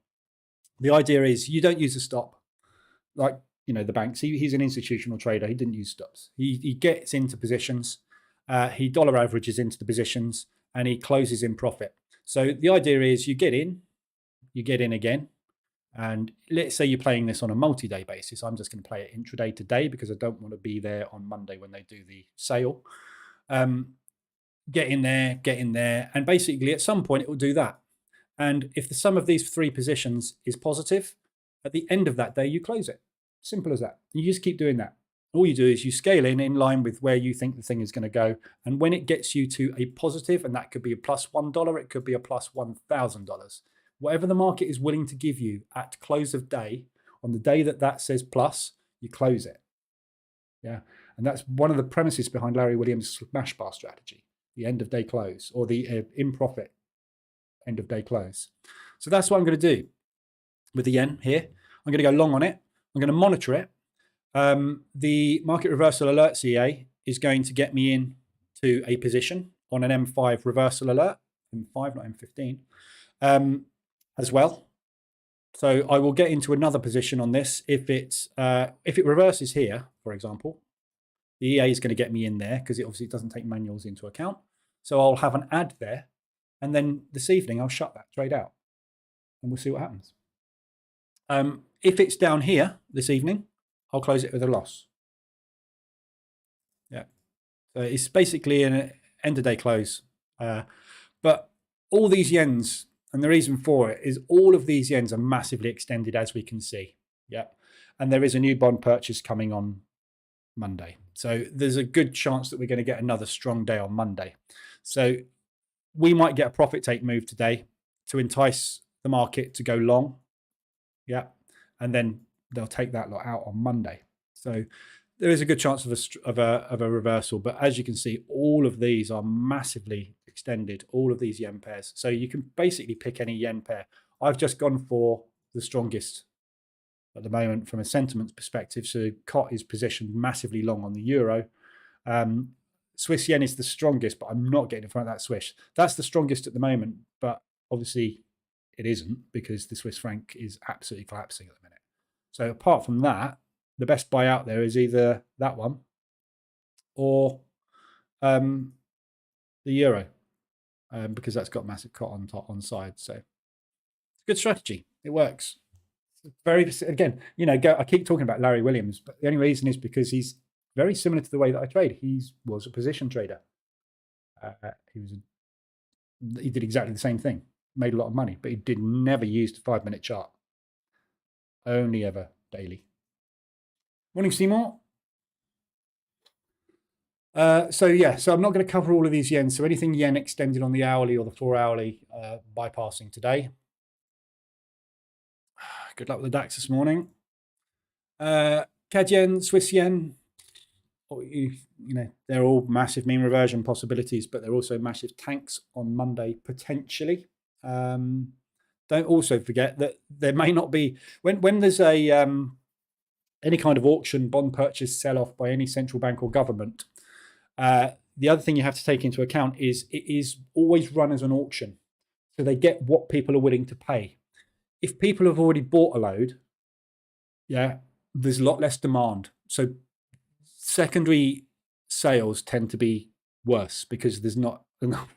The idea is you don't use a stop, like the banks. He's an institutional trader. He didn't use stops. He gets into positions, he dollar averages into the positions, and he closes in profit. So the idea is you get in again. And let's say you're playing this on a multi-day basis. I'm just going to play it intraday today because I don't want to be there on Monday when they do the sale. Get in there. And basically at some point it will do that. And if the sum of these 3 positions is positive, at the end of that day, you close it. Simple as that. You just keep doing that. All you do is you scale in line with where you think the thing is going to go. And when it gets you to a positive, and that could be a plus $1, it could be a plus $1,000. Whatever the market is willing to give you at close of day, on the day that says plus, you close it. Yeah. And that's one of the premises behind Larry Williams' smash bar strategy, the end of day close, or the in profit end of day close. So that's what I'm going to do with the yen here. I'm going to go long on it. I'm going to monitor it. The market reversal alerts EA is going to get me in to a position on an M5 reversal alert, M5, not M15, as well. So I will get into another position on this if it reverses here, for example. The EA is going to get me in there because it obviously doesn't take manuals into account. So I'll have an ad there, and then this evening I'll shut that trade out, and we'll see what happens. If it's down here this evening, I'll close it with a loss. Yeah, so it's basically an end of day close. But all these yens, and the reason for it is all of these yens are massively extended, as we can see. Yeah, and there is a new bond purchase coming on Monday. So there's a good chance that we're going to get another strong day on Monday. So we might get a profit take move today to entice the market to go long. Yeah. And then they'll take that lot out on Monday. So there is a good chance of a reversal. But as you can see, all of these are massively extended, all of these yen pairs. So you can basically pick any yen pair. I've just gone for the strongest at the moment from a sentiment perspective. So COT is positioned massively long on the euro. Swiss yen is the strongest, but I'm not getting in front of that Swiss. That's the strongest at the moment, but obviously it isn't, because the Swiss franc is absolutely collapsing at the minute. So apart from that, the best buy out there is either that one or the euro, because that's got massive COT on top on side. So it's a good strategy. It works. Very, again, you know, I keep talking about Larry Williams, but the only reason is because he's very similar to the way that I trade. He was a position trader. He did exactly the same thing, made a lot of money, but he never used a 5-minute chart, only ever daily. Morning, Seymour. So I'm not going to cover all of these yen. So anything yen extended on the hourly or the 4-hourly, bypassing today. Good luck with the DAX this morning. CAD yen, Swiss yen, you know, they're all massive mean reversion possibilities, but they're also massive tanks on Monday, potentially. Don't also forget that there may not be, when there's a any kind of auction, bond purchase, sell-off by any central bank or government, the other thing you have to take into account is it is always run as an auction. So they get what people are willing to pay. If people have already bought a load, there's a lot less demand. So secondary sales tend to be worse because there's not enough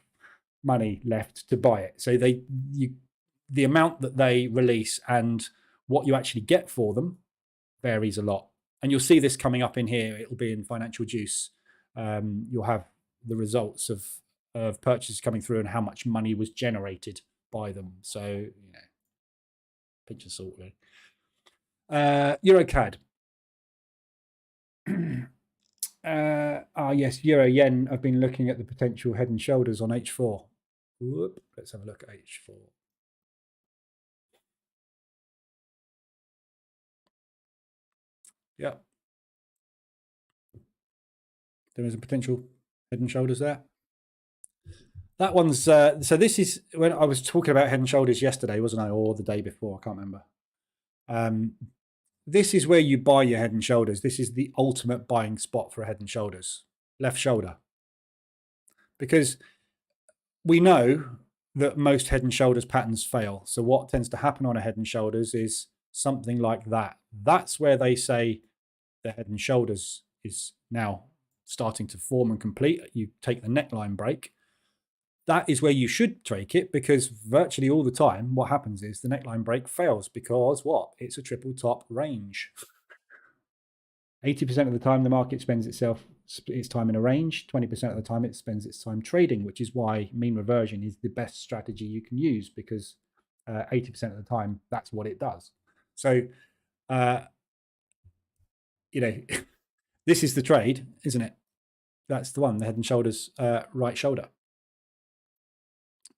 money left to buy it. So the amount that they release and what you actually get for them varies a lot. And you'll see this coming up in here. It'll be in Financial Juice. You'll have the results of purchases coming through and how much money was generated by them. So, you know, pinch of salt, really. EuroCAD. Yes, Euro Yen. I've been looking at the potential head and shoulders on H4. Whoop, let's have a look at H4. Yeah. There is a potential head and shoulders there. That one's, so this is, when I was talking about head and shoulders yesterday, wasn't I? Or the day before, I can't remember. This is where you buy your head and shoulders. This is the ultimate buying spot for a head and shoulders. Left shoulder. Because we know that most head and shoulders patterns fail. So what tends to happen on a head and shoulders is something like that. That's where they say the head and shoulders is now starting to form and complete. You take the neckline break. That is where you should take it, because virtually all the time what happens is the neckline break fails because what? It's a triple top range. 80% of the time the market spends its time in a range. 20% of the time it spends its time trading, which is why mean reversion is the best strategy you can use, because 80% of the time that's what it does. So, you know, this is the trade, isn't it? That's the one, the head and shoulders, right shoulder.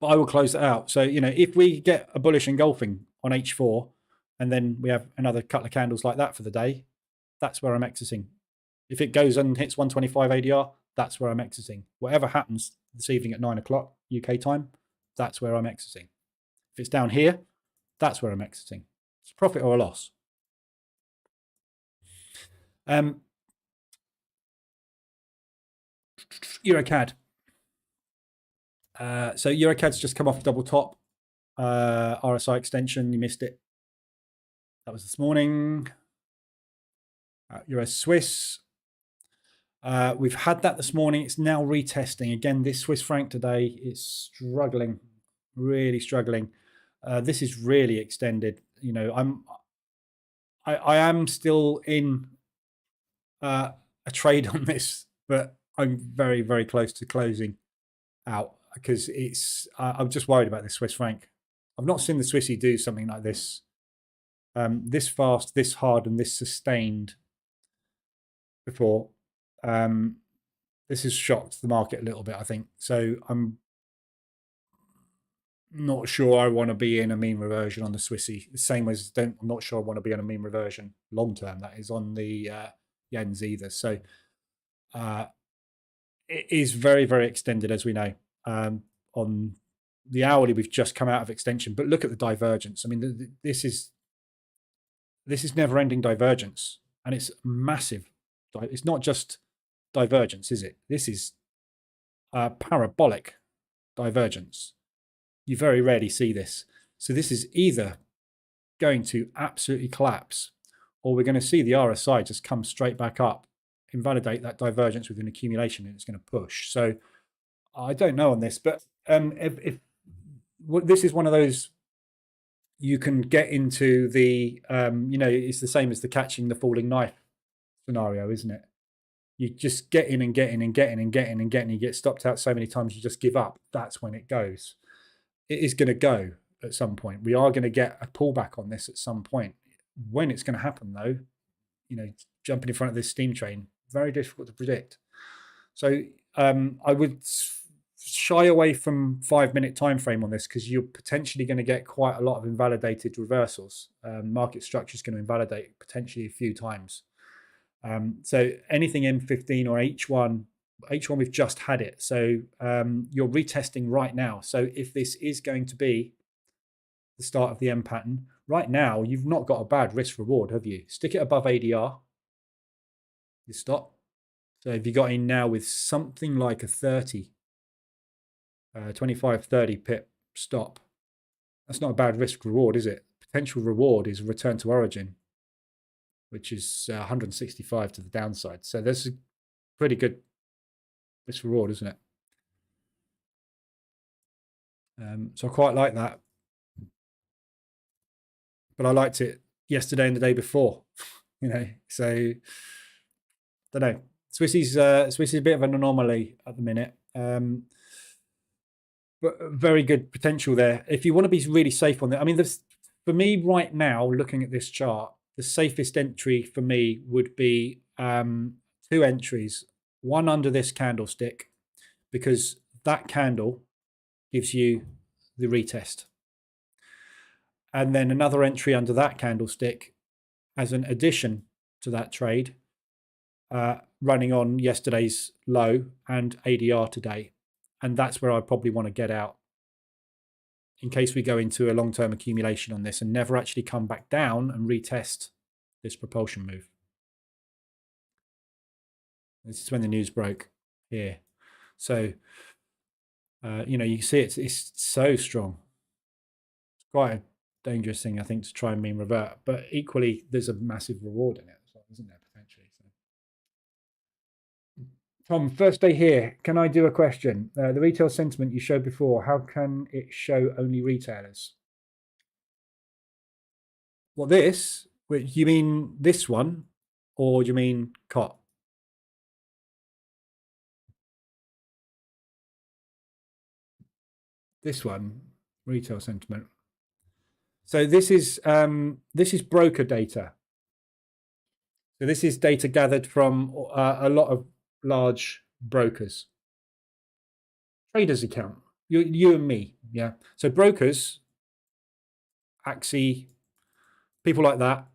But I will close that out. So, you know, if we get a bullish engulfing on H4 and then we have another couple of candles like that for the day, that's where I'm exiting. If it goes and hits 125 ADR, that's where I'm exiting. Whatever happens this evening at 9 o'clock UK time, that's where I'm exiting. If it's down here, that's where I'm exiting. It's a profit or a loss. EuroCAD. So EuroCAD's just come off double top. RSI extension, you missed it. That was this morning. Euro Swiss. We've had that this morning. It's now retesting. Again, this Swiss franc today is struggling, really struggling. This is really extended. You know, I am still in a trade on this, but I'm very, very close to closing out, because it's, I'm just worried about this Swiss franc. I've not seen the Swissy do something like this, this fast, this hard, and this sustained before. This has shocked the market a little bit, I think. So I'm not sure I want to be in a mean reversion on the Swissy. The same as I'm not sure I want to be on a mean reversion long term, that is, on the yens either. So it is very, very extended, as we know, on the hourly, we've just come out of extension, but look at the divergence. I mean, this is never-ending divergence, and it's massive. It's not just divergence, is it? This is a parabolic divergence. You very rarely see this. So this is either going to absolutely collapse, or we're going to see the RSI just come straight back up, invalidate that divergence with an accumulation, and it's going to push. So I don't know on this, but if this is one of those, you can get into the, it's the same as the catching the falling knife scenario, isn't it? You just get in and get in and get in and get in and get in. You get stopped out so many times, you just give up. That's when it goes. It is going to go at some point. We are going to get a pullback on this at some point. When it's going to happen, though, jumping in front of this steam train, very difficult to predict. So I would shy away from 5-minute time frame on this, because you're potentially going to get quite a lot of invalidated reversals. Market structure is going to invalidate potentially a few times. So anything M15 or H1 we've just had it. So you're retesting right now. So if this is going to be the start of the M pattern, right now you've not got a bad risk reward, have you? Stick it above ADR, you stop. So if you got in now with something like a 25-30 pip stop, that's not a bad risk reward, is it? Potential reward is a return to origin, which is 165 to the downside. So there's a pretty good risk reward, isn't it? So I quite like that. But I liked it yesterday and the day before, so don't know. Swiss is a bit of an anomaly at the minute. But very good potential there. If you want to be really safe on that, I mean, for me right now, looking at this chart, the safest entry for me would be 2 entries. One under this candlestick, because that candle gives you the retest. And then another entry under that candlestick as an addition to that trade, running on yesterday's low and ADR today. And that's where I probably want to get out, in case we go into a long-term accumulation on this and never actually come back down and retest this propulsion move. This is when the news broke here. So, you can see it's so strong. It's quite a dangerous thing, I think, to try and mean revert. But equally, there's a massive reward in it as well, isn't there, potentially? So. Tom, first day here. Can I do a question? The retail sentiment you showed before, how can it show only retailers? Well, this, you mean this one, or do you mean COT? This one, retail sentiment. So this is broker data. So this is data gathered from a lot of large brokers. Traders account, you and me, yeah. So brokers, Axie, people like that,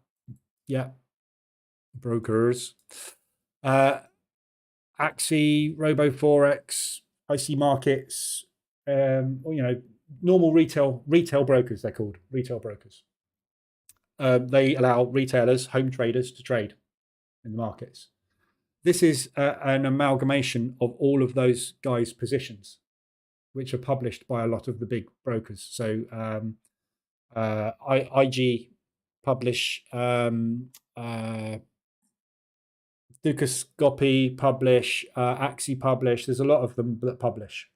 yeah. Brokers, Axie, Robo Forex, IC Markets, normal retail brokers. They're called retail brokers. They allow retailers, home traders, to trade in the markets. This is an amalgamation of all of those guys' positions, which are published by a lot of the big brokers. So IG publish, Ducascopy publish, Axie publish. There's a lot of them that publish.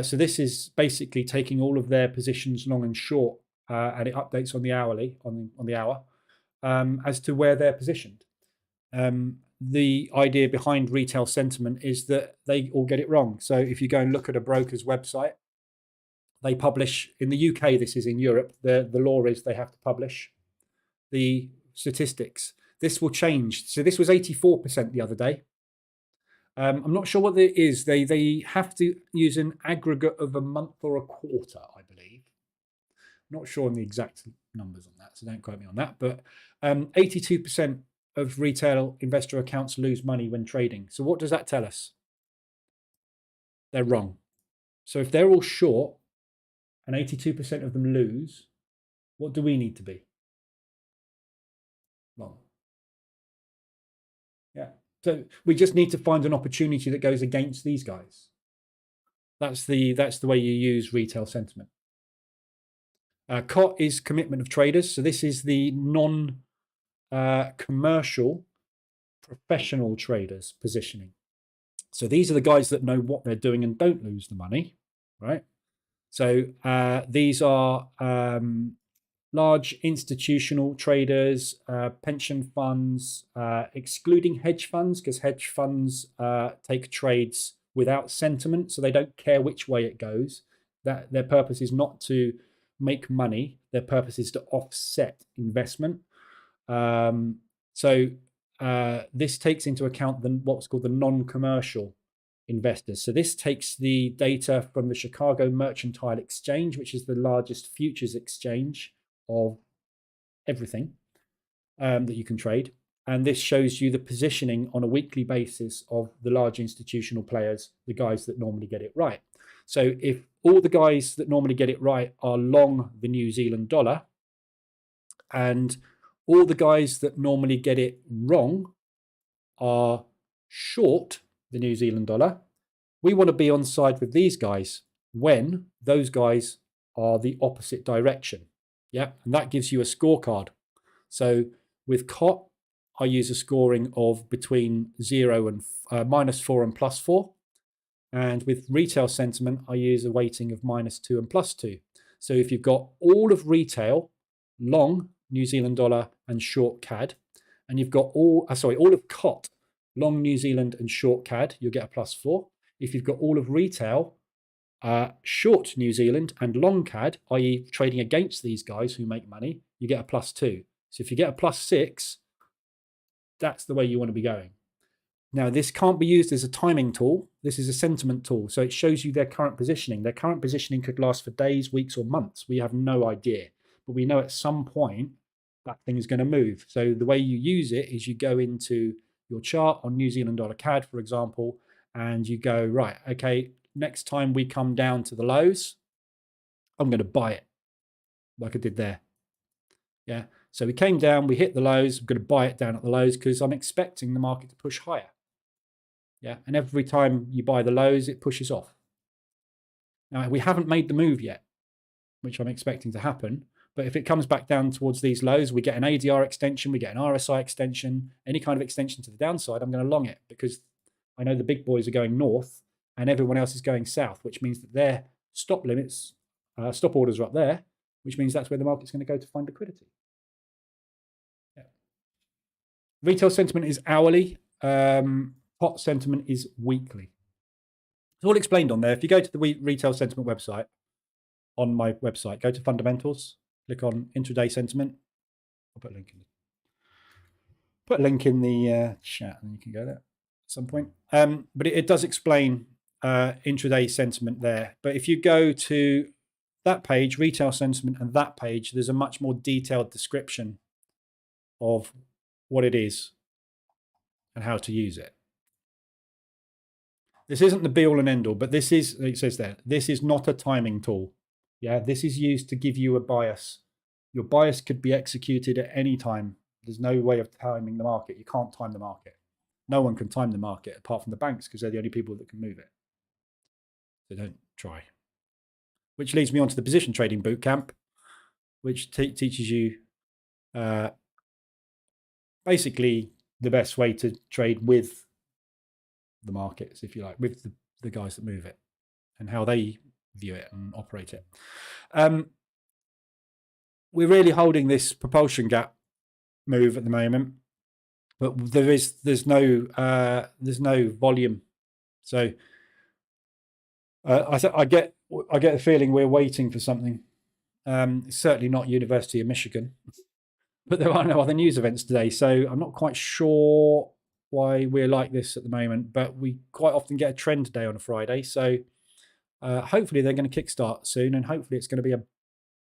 So this is basically taking all of their positions long and short, and it updates on the hourly, on the hour, as to where they're positioned. The idea behind retail sentiment is that they all get it wrong. So if you go and look at a broker's website, they publish, in the UK, this is in Europe, the law is they have to publish the statistics. This will change. So this was 84% the other day. I'm not sure what it is. They have to use an aggregate of a month or a quarter, I believe. Not sure on the exact numbers on that, so don't quote me on that. But 82% of retail investor accounts lose money when trading. So what does that tell us? They're wrong. So if they're all short, and 82% of them lose, what do we need to be? Long. Yeah. So we just need to find an opportunity that goes against these guys. That's the way you use retail sentiment. COT is commitment of traders. So this is the non-commercial professional traders positioning. So these are the guys that know what they're doing and don't lose the money, right? So these are large institutional traders, pension funds, excluding hedge funds, because hedge funds take trades without sentiment, so they don't care which way it goes. That their purpose is not to make money; their purpose is to offset investment. So this takes into account what's called the non-commercial investors. So this takes the data from the Chicago Mercantile Exchange, which is the largest futures exchange of everything that you can trade. And this shows you the positioning on a weekly basis of the large institutional players, the guys that normally get it right. So if all the guys that normally get it right are long the New Zealand dollar, and all the guys that normally get it wrong are short the New Zealand dollar, we want to be on side with these guys when those guys are the opposite direction. Yeah, and that gives you a scorecard. So with COT, I use a scoring of between 0 and -4 and +4. And with retail sentiment, I use a weighting of -2 and +2. So if you've got all of retail, long New Zealand dollar and short CAD, and you've got all of COT, long New Zealand and short CAD, you'll get a +4. If you've got all of retail, short New Zealand and long CAD, i.e. trading against these guys who make money, you get a +2. So if you get a +6, that's the way you want to be going. Now, this can't be used as a timing tool. This is a sentiment tool. So it shows you their current positioning. Their current positioning could last for days, weeks, or months. We have no idea. But we know at some point that thing is going to move. So the way you use it is you go into your chart on New Zealand dollar CAD, for example, and you go, right, okay, next time we come down to the lows, I'm going to buy it like I did there. Yeah. So we came down, we hit the lows, I'm going to buy it down at the lows because I'm expecting the market to push higher. Yeah. And every time you buy the lows, it pushes off. Now, we haven't made the move yet, which I'm expecting to happen. But if it comes back down towards these lows, we get an ADR extension, we get an RSI extension, any kind of extension to the downside, I'm going to long it because I know the big boys are going north and everyone else is going south, which means that their stop limits, stop orders are up there, which means that's where the market's going to go to find liquidity. Yeah. Retail sentiment is hourly. Hot sentiment is weekly. It's all explained on there. If you go to the retail sentiment website, on my website, go to fundamentals, click on intraday sentiment. I'll put a link in the chat and you can go there at some point. But it does explain intraday sentiment there. But if you go to that page, retail sentiment, and that page, there's a much more detailed description of what it is and how to use it. This isn't the be all and end all, but this is, it says there, this is not a timing tool. Yeah, this is used to give you a bias. Your bias could be executed at any time. There's no way of timing the market. You can't time the market. No one can time the market apart from the banks because they're the only people that can move it. So don't try. Which leads me on to the position trading bootcamp, which teaches you basically the best way to trade with the markets, if you like, with the guys that move it and how they view it and operate it. We're really holding this propulsion gap move at the moment, but there's no volume. So I get the feeling we're waiting for something. It's certainly not University of Michigan, but there are no other news events today, so I'm not quite sure why we're like this at the moment. But we quite often get a trend day on a Friday, so hopefully they're going to kickstart soon, and hopefully it's going to be a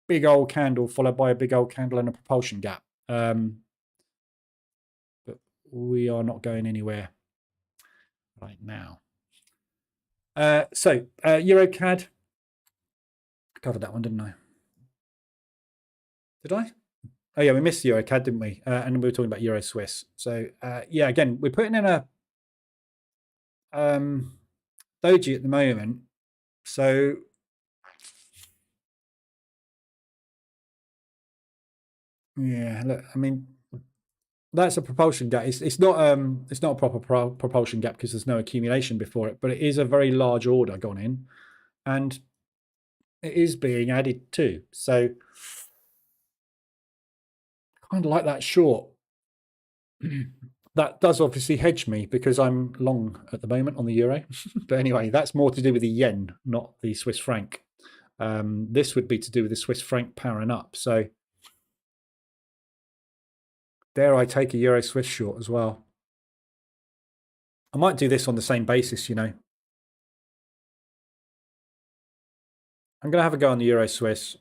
big old candle followed by a big old candle and a propulsion gap. But we are not going anywhere right now. So EuroCAD, Covered that one, didn't I? Did I? Oh yeah, we missed the Euro CAD, didn't we? And we were talking about Euro Swiss. So yeah, again, we're putting in a doji at the moment. So yeah, look, I mean, that's a propulsion gap. It's not a proper propulsion gap because there's no accumulation before it, but it is a very large order gone in, and it is being added to. So kind of like that short. That does obviously hedge me because I'm long at the moment on the euro. But anyway, that's more to do with the yen, not the Swiss franc. This would be to do with the Swiss franc powering up. So dare I take a euro Swiss short as well? I might do this on the same basis, you know. I'm going to have a go on the euro Swiss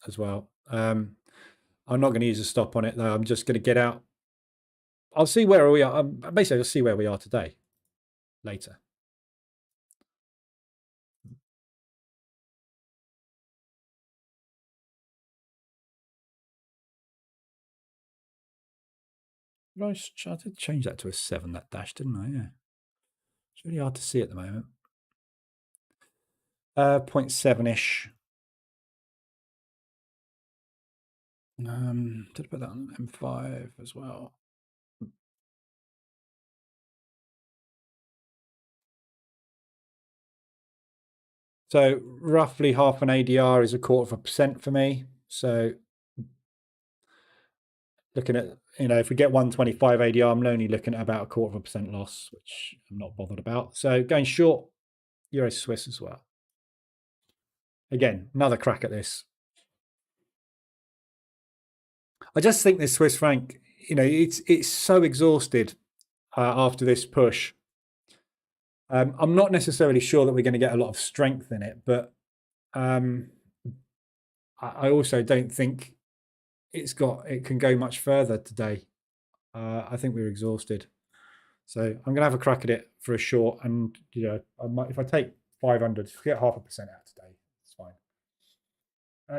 as well. I'm not going to use a stop on it though. I'm just going to get out. I'll see where we are. Basically, I'll see where we are today later. I did change that to a 7, that dash, didn't I? Yeah. It's really hard to see at the moment. 0.7-ish. Did I put that on M5 as well? So roughly half an ADR is 0.25% for me. So looking at, you know, if we get 125 ADR, I'm only looking at about 0.25% loss, which I'm not bothered about. So going short Euro Swiss as well. Again, another crack at this. I just think this Swiss franc, you know, it's so exhausted after this push. I'm not necessarily sure that we're going to get a lot of strength in it, but I also don't think it can go much further today. I think we're exhausted. So I'm going to have a crack at it for a short, and you know, if I take 500, get 0.5% out today. It's fine.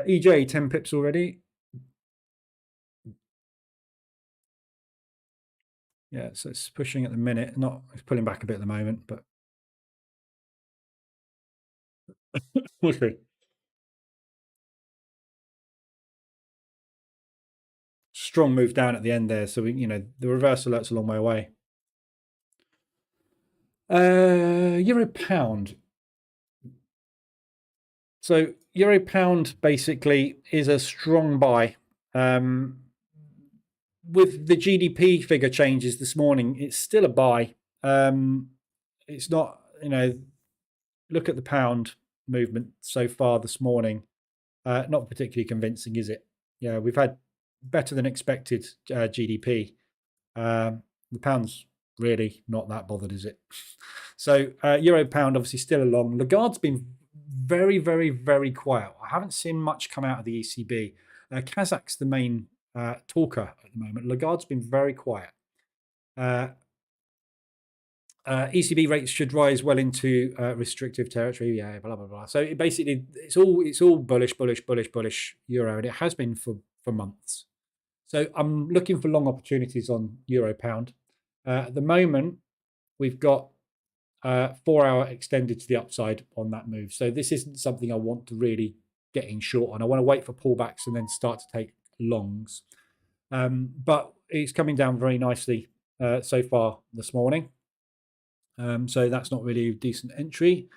EJ 10 pips already. Yeah, so it's pushing at the minute. It's pulling back a bit at the moment, but we'll see. Strong move down at the end there. So you know, the reverse alert's a long way away. Euro pound. So euro pound basically is a strong buy. With the GDP figure changes this morning, it's still a buy. It's not, you know, look at the pound movement so far this morning. Not particularly convincing, is it? Yeah, we've had better than expected GDP. The pound's really not that bothered, is it? So euro pound obviously still along. Lagarde's been very, very, very quiet. I haven't seen much come out of the ECB. Kazakh's the main talker at the moment. Lagarde's been very quiet. ECB rates should rise well into restrictive territory. Yeah, blah blah blah. So basically, it's all bullish, bullish, bullish, bullish euro, and it has been for months. So I'm looking for long opportunities on euro pound. At the moment, we've got 4-hour extended to the upside on that move. So this isn't something I want to really get in short on. I want to wait for pullbacks and then start to take longs. But it's coming down very nicely so far this morning. So that's not really a decent entry.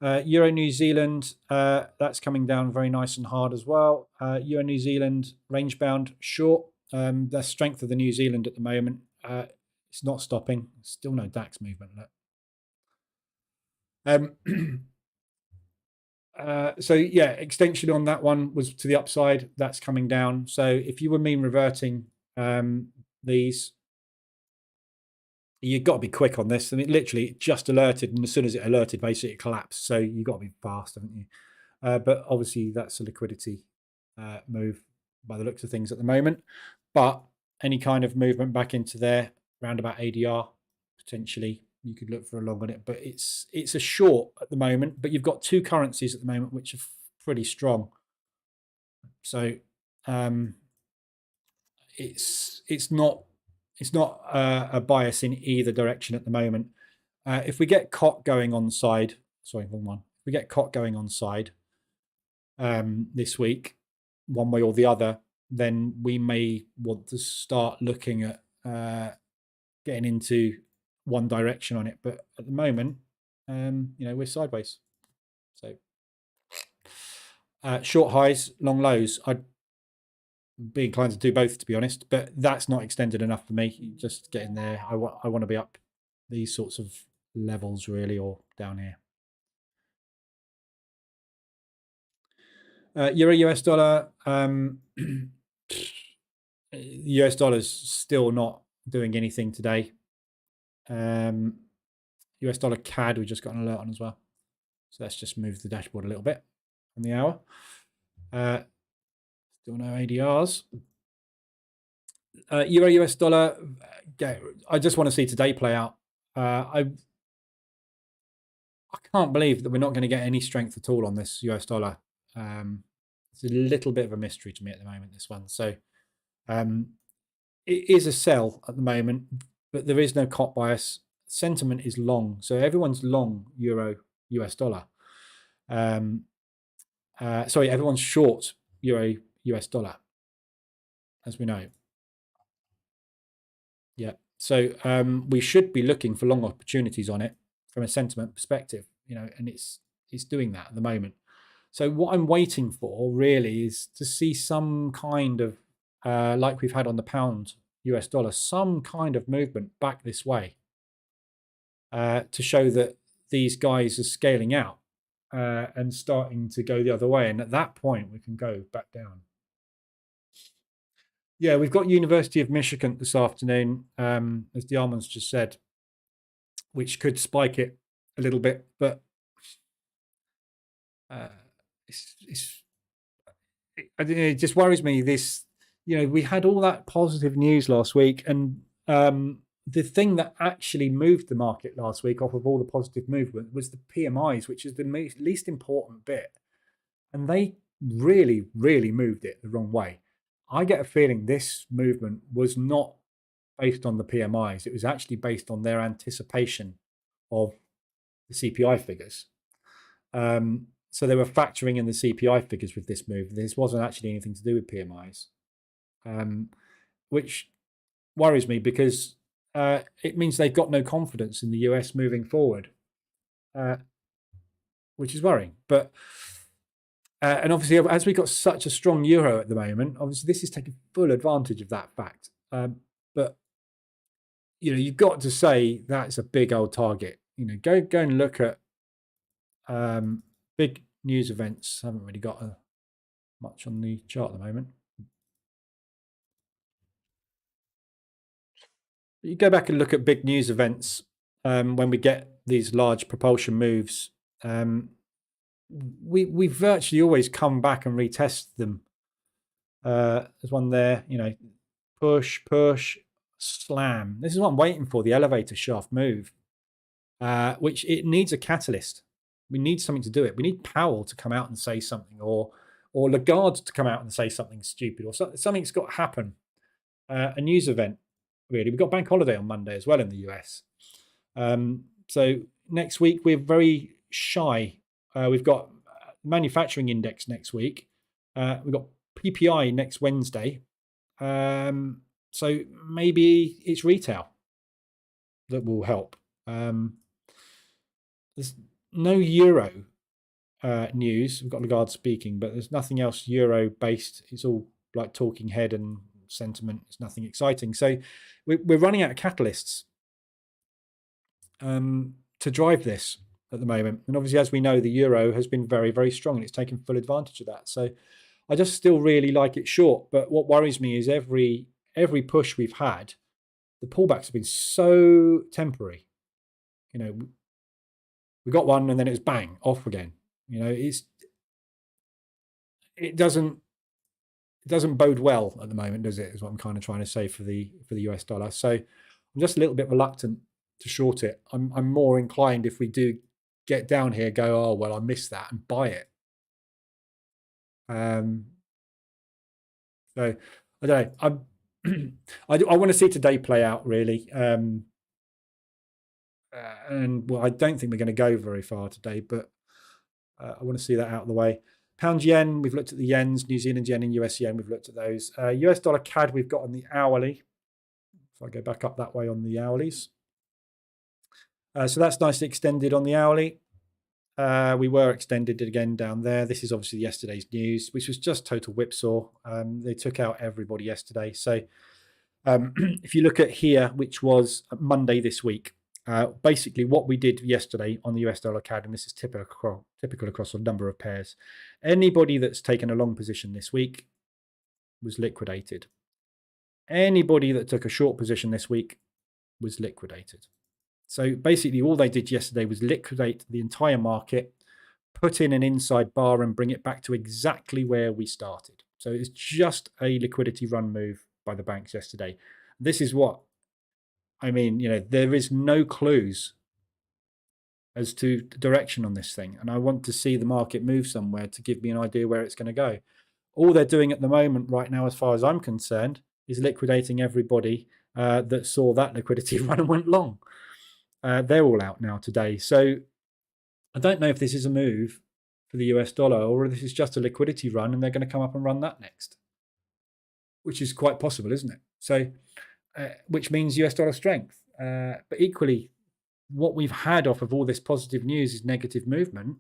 Euro New Zealand, that's coming down very nice and hard as well. Euro New Zealand range bound short. The strength of the New Zealand at the moment, it's not stopping. Still no DAX movement. So yeah, extension on that one was to the upside. That's coming down. So if you were mean reverting these, you've got to be quick on this. I mean, literally it just alerted, and as soon as it alerted, basically it collapsed. So you've got to be fast, haven't you? But obviously that's a liquidity move by the looks of things at the moment. But any kind of movement back into there, round about ADR, potentially you could look for a long on it. But it's a short at the moment. But you've got two currencies at the moment which are pretty strong. So it's not a bias in either direction at the moment. If we get COT going on side, sorry, wrong one. If we get COT going on side this week, one way or the other, then we may want to start looking at getting into one direction on it. But at the moment, we're sideways. So short highs, long lows. I'd be inclined to do both, to be honest, but that's not extended enough for me. Just getting there. I want to be up these sorts of levels really, or down here. Euro US dollar. US dollar's still not doing anything today. US dollar CAD, we just got an alert on as well. So let's just move the dashboard a little bit on the hour. Still no ADRs. Euro US dollar. I just want to see today play out. I can't believe that we're not going to get any strength at all on this US dollar. It's a little bit of a mystery to me at the moment, this one. So it is a sell at the moment, but there is no COT bias. Sentiment is long. So everyone's long Euro US dollar. Sorry, everyone's short Euro US dollar, as we know. Yeah. So we should be looking for long opportunities on it from a sentiment perspective, and it's doing that at the moment. So what I'm waiting for really is to see some kind of, like we've had on the pound US dollar, some kind of movement back this way to show that these guys are scaling out and starting to go the other way. And at that point, we can go back down. Yeah, we've got University of Michigan this afternoon, as the Armands just said, which could spike it a little bit, but it just worries me. This, we had all that positive news last week, and the thing that actually moved the market last week off of all the positive movement was the PMIs, which is the least important bit, and they really, really moved it the wrong way. I get a feeling this movement was not based on the PMIs. It was actually based on their anticipation of the CPI figures. So they were factoring in the CPI figures with this move. This wasn't actually anything to do with PMIs, which worries me because it means they've got no confidence in the US moving forward, which is worrying. But and obviously, as we've got such a strong euro at the moment, obviously this is taking full advantage of that fact. But you've got to say that's a big old target. Go and look at big news events. I haven't really got much on the chart at the moment. You go back and look at big news events when we get these large propulsion moves. We virtually always come back and retest them. There's one there, push, slam. This is what I'm waiting for, the elevator shaft move, which it needs a catalyst. We need something to do it. We need Powell to come out and say something, or Lagarde to come out and say something stupid, or something's got to happen. A news event, really. We've got bank holiday on Monday as well in the US. So next week we're very shy. We've got manufacturing index next week. We've got PPI next Wednesday. So maybe it's retail that will help. There's no euro news. We've got Lagarde speaking, but there's nothing else euro based. It's all like talking head and sentiment. It's nothing exciting. So we're running out of catalysts to drive this at the moment. And obviously, as we know, the euro has been very, very strong and it's taken full advantage of that. So I just still really like it short. But what worries me is every push we've had, the pullbacks have been so temporary. We got one and then it was bang, off again. It doesn't bode well at the moment, does it? Is what I'm kind of trying to say for the US dollar. So I'm just a little bit reluctant to short it. I'm more inclined, if we do get down here, go, oh well, I missed that, and buy it. So I don't know. I want to see today play out really. And well, I don't think we're going to go very far today, but I want to see that out of the way. Pound yen, we've looked at the yens, New Zealand yen and US yen, we've looked at those. US dollar CAD, we've got on the hourly. If I go back up that way on the hourlies. So that's nicely extended on the hourly. We were extended again down there. This is obviously yesterday's news, which was just total whipsaw. They took out everybody yesterday. So if you look at here, which was Monday this week, basically what we did yesterday on the US dollar CAD, and this is typical across a number of pairs, anybody that's taken a long position this week was liquidated. Anybody that took a short position this week was liquidated. So basically all they did yesterday was liquidate the entire market, put in an inside bar and bring it back to exactly where we started. So it's just a liquidity run move by the banks yesterday. This is what I mean, there is no clues as to direction on this thing. And I want to see the market move somewhere to give me an idea where it's going to go. All they're doing at the moment right now, as far as I'm concerned, is liquidating everybody that saw that liquidity run and went long. They're all out now today. So I don't know if this is a move for the US dollar or if this is just a liquidity run and they're going to come up and run that next, which is quite possible, isn't it? So, which means US dollar strength. But equally, what we've had off of all this positive news is negative movement.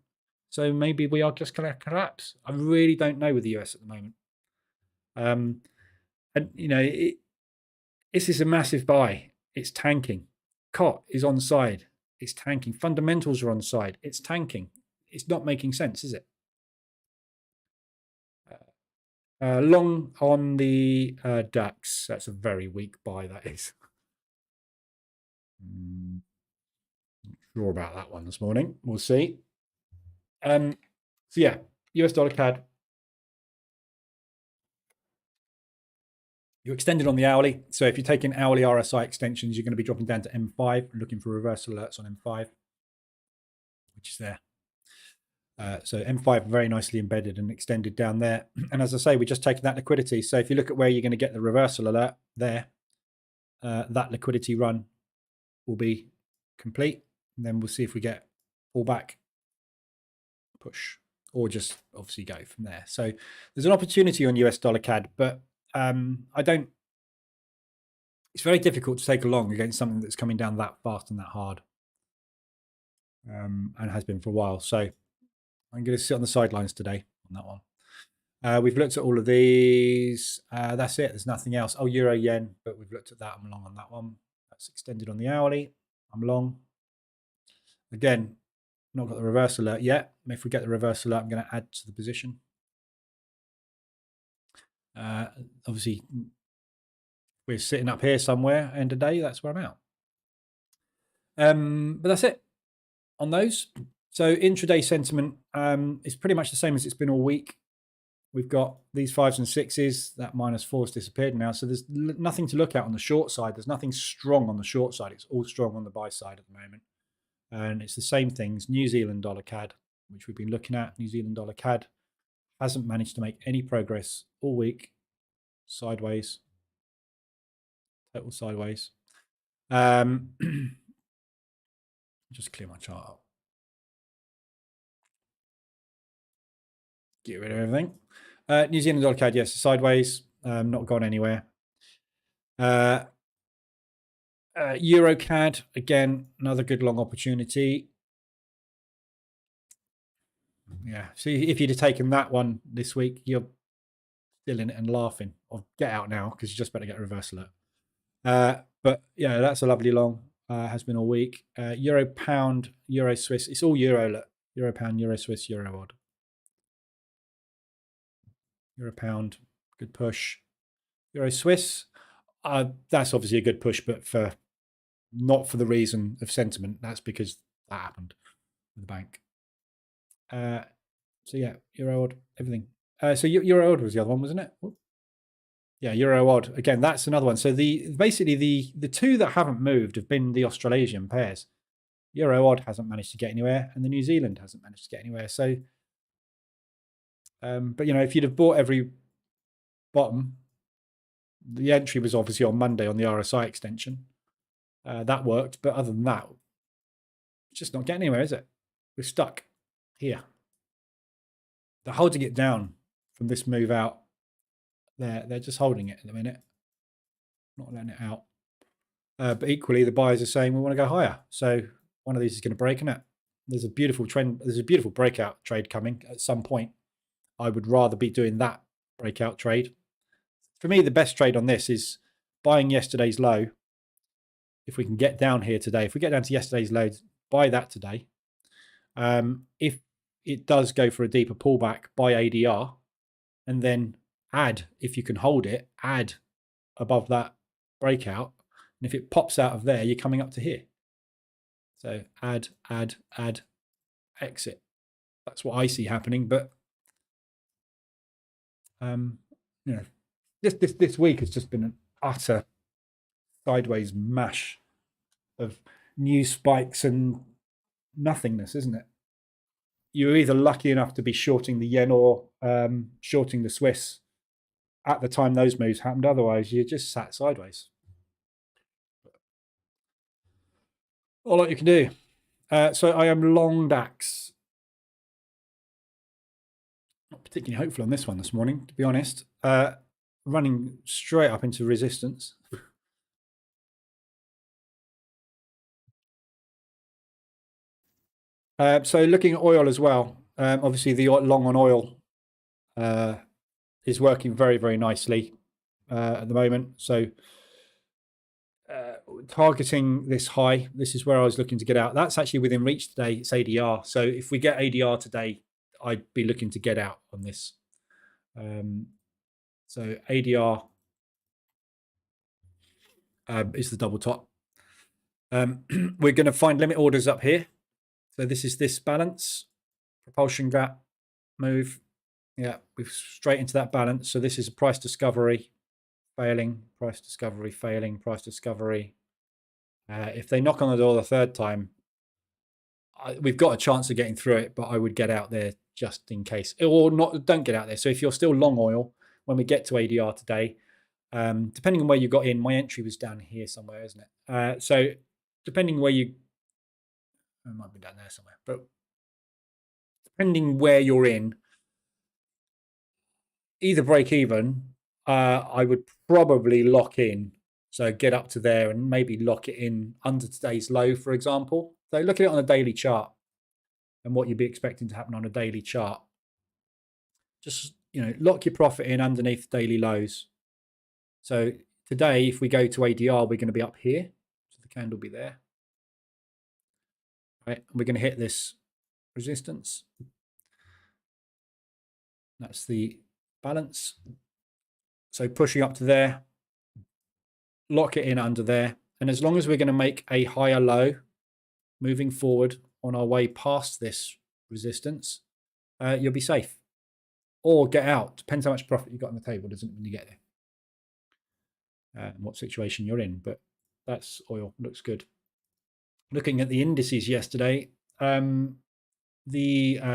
So maybe we are just going to collapse. I really don't know with the US at the moment. And, this is a massive buy. It's tanking. COT is on side. It's tanking. Fundamentals are on side. It's tanking. It's not making sense, is it? Long on the DAX. That's a very weak buy, that is. Not sure about that one this morning. We'll see. So yeah, US dollar CAD. You're extended on the hourly. So if you're taking hourly RSI extensions, you're going to be dropping down to M5, looking for reversal alerts on M5, which is there. So M5 very nicely embedded and extended down there. And as I say, we're just taking that liquidity. So if you look at where you're going to get the reversal alert there, that liquidity run will be complete. And then we'll see if we get pull back, push, or just obviously go from there. So there's an opportunity on US dollar CAD, but it's very difficult to take a long against something that's coming down that fast and that hard, and has been for a while. So I'm going to sit on the sidelines today on that one. We've looked at all of these. That's it. There's nothing else. Oh, euro yen, but we've looked at that. I'm long on that one. That's extended on the hourly. I'm long. Again, not got the reverse alert yet. If we get the reverse alert, I'm going to add to the position. Obviously, we're sitting up here somewhere end of day. That's where I'm out. But that's it on those. So intraday sentiment is pretty much the same as it's been all week. We've got these 5s and 6s. That -4's disappeared now. So there's nothing to look at on the short side. There's nothing strong on the short side. It's all strong on the buy side at the moment. And it's the same things. New Zealand dollar CAD, which we've been looking at. New Zealand dollar CAD hasn't managed to make any progress all week. Sideways. Total sideways. Just clear my chart up. Get rid of everything. New Zealand dollar CAD, yes, sideways, not gone anywhere. Euro CAD, again, another good long opportunity. Yeah, see, if you'd have taken that one this week, you're still in it and laughing. Or get out now because you just better get a reversal alert. But yeah, that's a lovely long. Has been all week. Euro pound, Euro Swiss. It's all euro. Look. Euro pound, Euro Swiss, Euro odd. Euro pound, good push. Euro Swiss, that's obviously a good push, but not for the reason of sentiment. That's because that happened with the bank. So yeah, Euro odd, everything. So Euro odd was the other one, wasn't it? Whoop. Yeah, Euro odd. Again, that's another one. So basically the two that haven't moved have been the Australasian pairs. Euro odd hasn't managed to get anywhere, and the New Zealand hasn't managed to get anywhere. So But, you know, if you'd have bought every bottom, the entry was obviously on Monday on the RSI extension. That worked. But other than that, it's just not getting anywhere, is it? We're stuck here. They're holding it down from this move out. They're just holding it at the minute, not letting it out. But equally, the buyers are saying we want to go higher. So one of these is going to break, isn't it? There's a beautiful trend. There's a beautiful breakout trade coming at some point. I would rather be doing that breakout trade. For me, the best trade on this is buying yesterday's low. If we can get down here today, if we get down to yesterday's low, buy that today. If it does go for a deeper pullback, buy ADR, and then add, if you can hold it, add above that breakout. And if it pops out of there, you're coming up to here. So add, exit. That's what I see happening. But you know, this week has just been an utter sideways mash of news spikes and nothingness, isn't it? You're either lucky enough to be shorting the yen or shorting the Swiss at the time those moves happened. Otherwise, you're just sat sideways. All that you can do. So I am long DAX. Not particularly hopeful on this one this morning, to be honest. Running straight up into resistance. So looking at oil as well. Obviously, the long on oil is working very, very nicely at the moment. So targeting this high, this is where I was looking to get out. That's actually within reach today. It's ADR. So if we get ADR today, I'd be looking to get out on this. So ADR is the double top. We're going to find limit orders up here. So this is this balance, propulsion gap move. Yeah, we've straight into that balance. So this is a price discovery, failing, price discovery, failing, price discovery. If they knock on the door the third time, we've got a chance of getting through it, but I would get out there just in case. Or not, don't get out there. So if you're still long oil, when we get to ADR today, depending on where you got in, my entry was down here somewhere, isn't it? So depending where you, it might be down there somewhere, but depending where you're in, either break even, I would probably lock in. So get up to there and maybe lock it in under today's low, for example. So look at it on a daily chart and what you'd be expecting to happen on a daily chart. Just, you know, lock your profit in underneath daily lows. So today, if we go to ADR, we're going to be up here. So the candle will be there. Right, and we're going to hit this resistance. That's the balance. So pushing up to there, lock it in under there. And as long as we're going to make a higher low moving forward on our way past this resistance, you'll be safe. Or get out. Depends how much profit you got on the table, doesn't it, when you get there? And what situation you're in. But that's oil. Looks good. Looking at the indices yesterday, the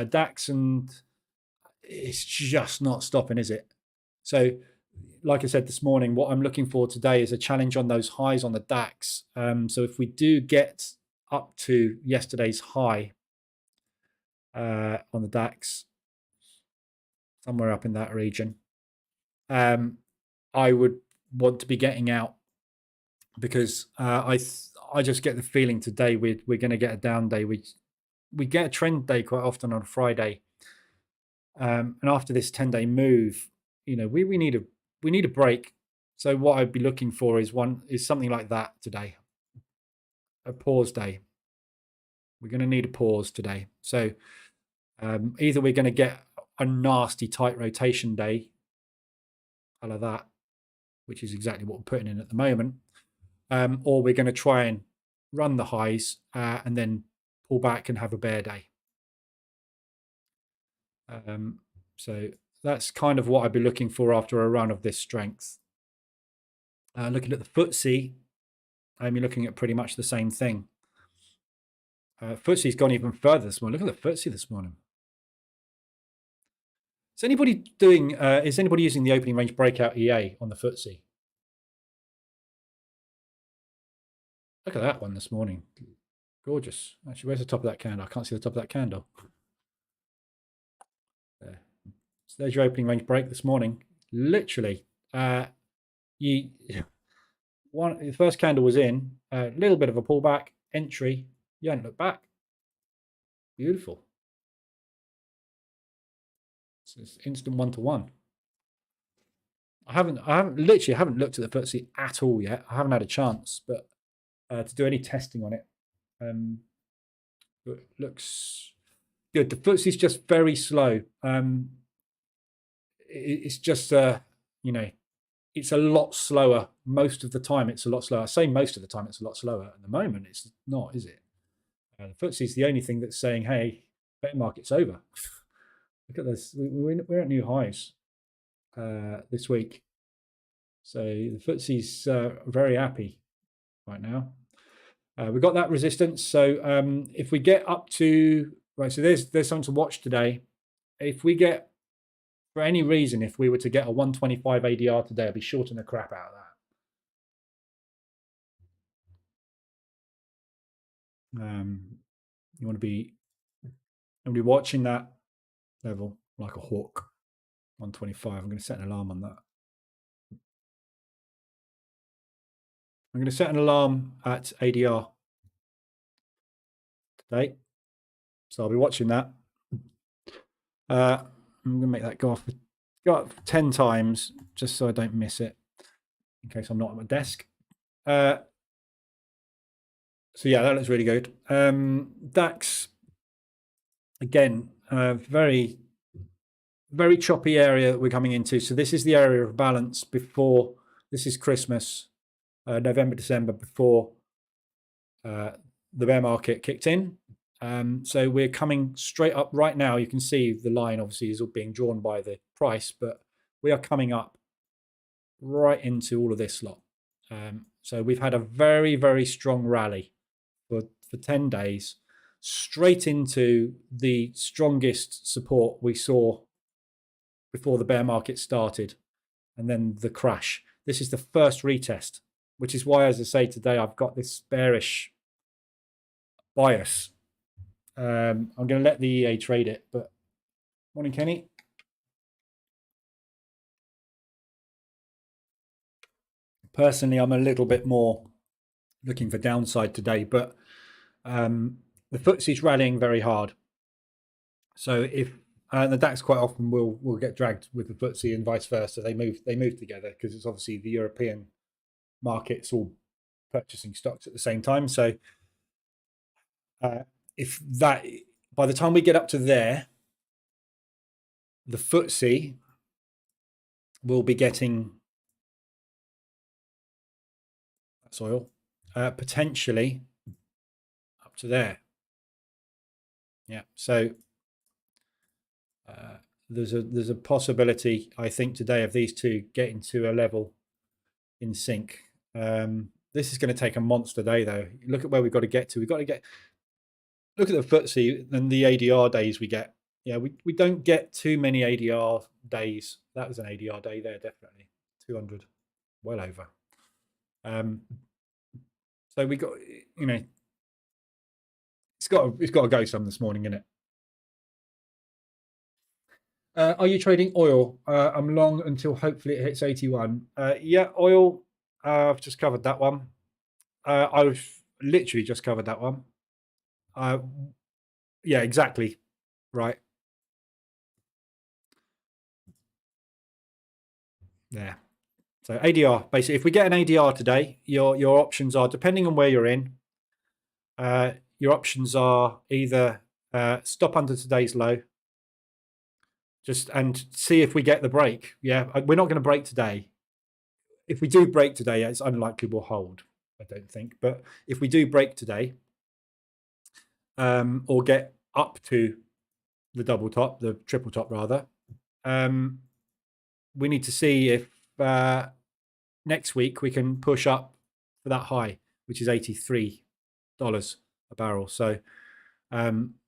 DAX, and it's just not stopping, is it? So like I said this morning, what I'm looking for today is a challenge on those highs on the DAX. So if we do get up to yesterday's high on the DAX, somewhere up in that region, I would want to be getting out, because I just get the feeling today we're going to get a down day. We get a trend day quite often on Friday, and after this 10-day move, you know, we need a break. So what I'd be looking for is something like that today, a pause day. We're going to need a pause today. So either we're going to get a nasty tight rotation day, all of that, which is exactly what we're putting in at the moment, or we're going to try and run the highs and then pull back and have a bear day. So that's kind of what I'd be looking for after a run of this strength. Looking at the FTSE, you're looking at pretty much the same thing. FTSE's gone even further this morning. Look at the FTSE this morning. Is anybody doing? Is anybody using the opening range breakout EA on the FTSE? Look at that one this morning. Gorgeous. Actually, where's the top of that candle? I can't see the top of that candle. There. So there's your opening range break this morning. Literally, the first candle was in, a little bit of a pullback, entry. You hadn't looked back. Beautiful. It's instant 1-to-1. I haven't looked at the FTSE at all yet. I haven't had a chance, but to do any testing on it. But it looks good. The FTSE's just very slow. It's just you know, it's a lot slower. Most of the time it's a lot slower. I say most of the time it's a lot slower. At the moment it's not, is it? The FTSE's the only thing that's saying, hey, bear market's over. Look at this. We're at new highs this week. So the FTSE's very happy right now. We've got that resistance. So if we get up to, right, so there's something to watch today. If we get, for any reason, if we were to get a 125 ADR today, I'd be shorting the crap out of that. You want to be watching that level like a hawk. 125. I'm going to set an alarm on that. I'm going to set an alarm at ADR today, so I'll be watching that. I'm going to make that go off 10 times just so I don't miss it in case I'm not at my desk. So yeah, that looks really good. DAX, again, very, very choppy area that we're coming into. So this is the area of balance before, this is Christmas, November, December, before the bear market kicked in. So we're coming straight up right now. You can see the line obviously is all being drawn by the price, but we are coming up right into all of this lot. So we've had a very, very strong rally for 10 days, straight into the strongest support we saw before the bear market started, and then the crash. This is the first retest, which is why, as I say today, I've got this bearish bias. I'm going to let the EA trade it, but morning, Kenny. Personally, I'm a little bit more looking for downside today, but the FTSE's rallying very hard. So if the DAX quite often will get dragged with the FTSE and vice versa. They move together because it's obviously the European markets all purchasing stocks at the same time. So if that, by the time we get up to there, the FTSE will be getting, that's oil, potentially up to there. Yeah, so there's a possibility, I think, today of these two getting to a level in sync. This is going to take a monster day, though. Look at where we've got to get to. We've got to get, look at the FTSE and the ADR days we get. Yeah, we don't get too many ADR days. That was an ADR day there, definitely 200, well over. So we got, you know, it's got to go some this morning, innit? Are you trading oil? I'm long until hopefully it hits 81. Yeah, oil. I've just covered that one. I've literally just covered that one. Yeah, exactly. Right. There. So ADR, basically, if we get an ADR today, your options are, depending on where you're in, your options are either stop under today's low, and see if we get the break. Yeah, we're not going to break today. If we do break today, it's unlikely we'll hold, I don't think. But if we do break today, or get up to the double top, the triple top rather, we need to see if next week we can push up for that high, which is $83 a barrel. So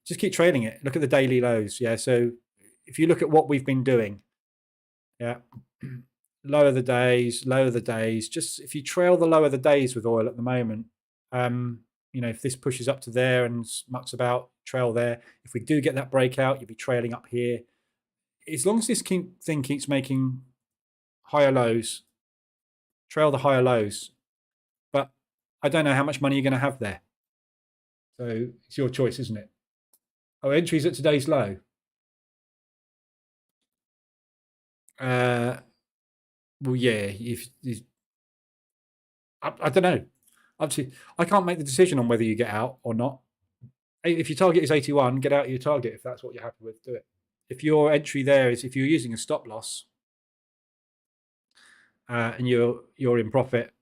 just keep trading it. Look at the daily lows. Yeah, so if you look at what we've been doing, yeah, lower the days. Just if you trail the lower the days with oil at the moment, if this pushes up to there and mucks about, trail there. If we do get that breakout, you'll be trailing up here. As long as this thing keeps making higher lows, trail the higher lows. But I don't know how much money you're going to have there. So it's your choice, isn't it? Oh, entries at today's low. Well, yeah. I don't know. Obviously, I can't make the decision on whether you get out or not. If your target is 81, get out of your target. If that's what you're happy with, do it. If your entry there is, if you're using a stop loss and you're in profit,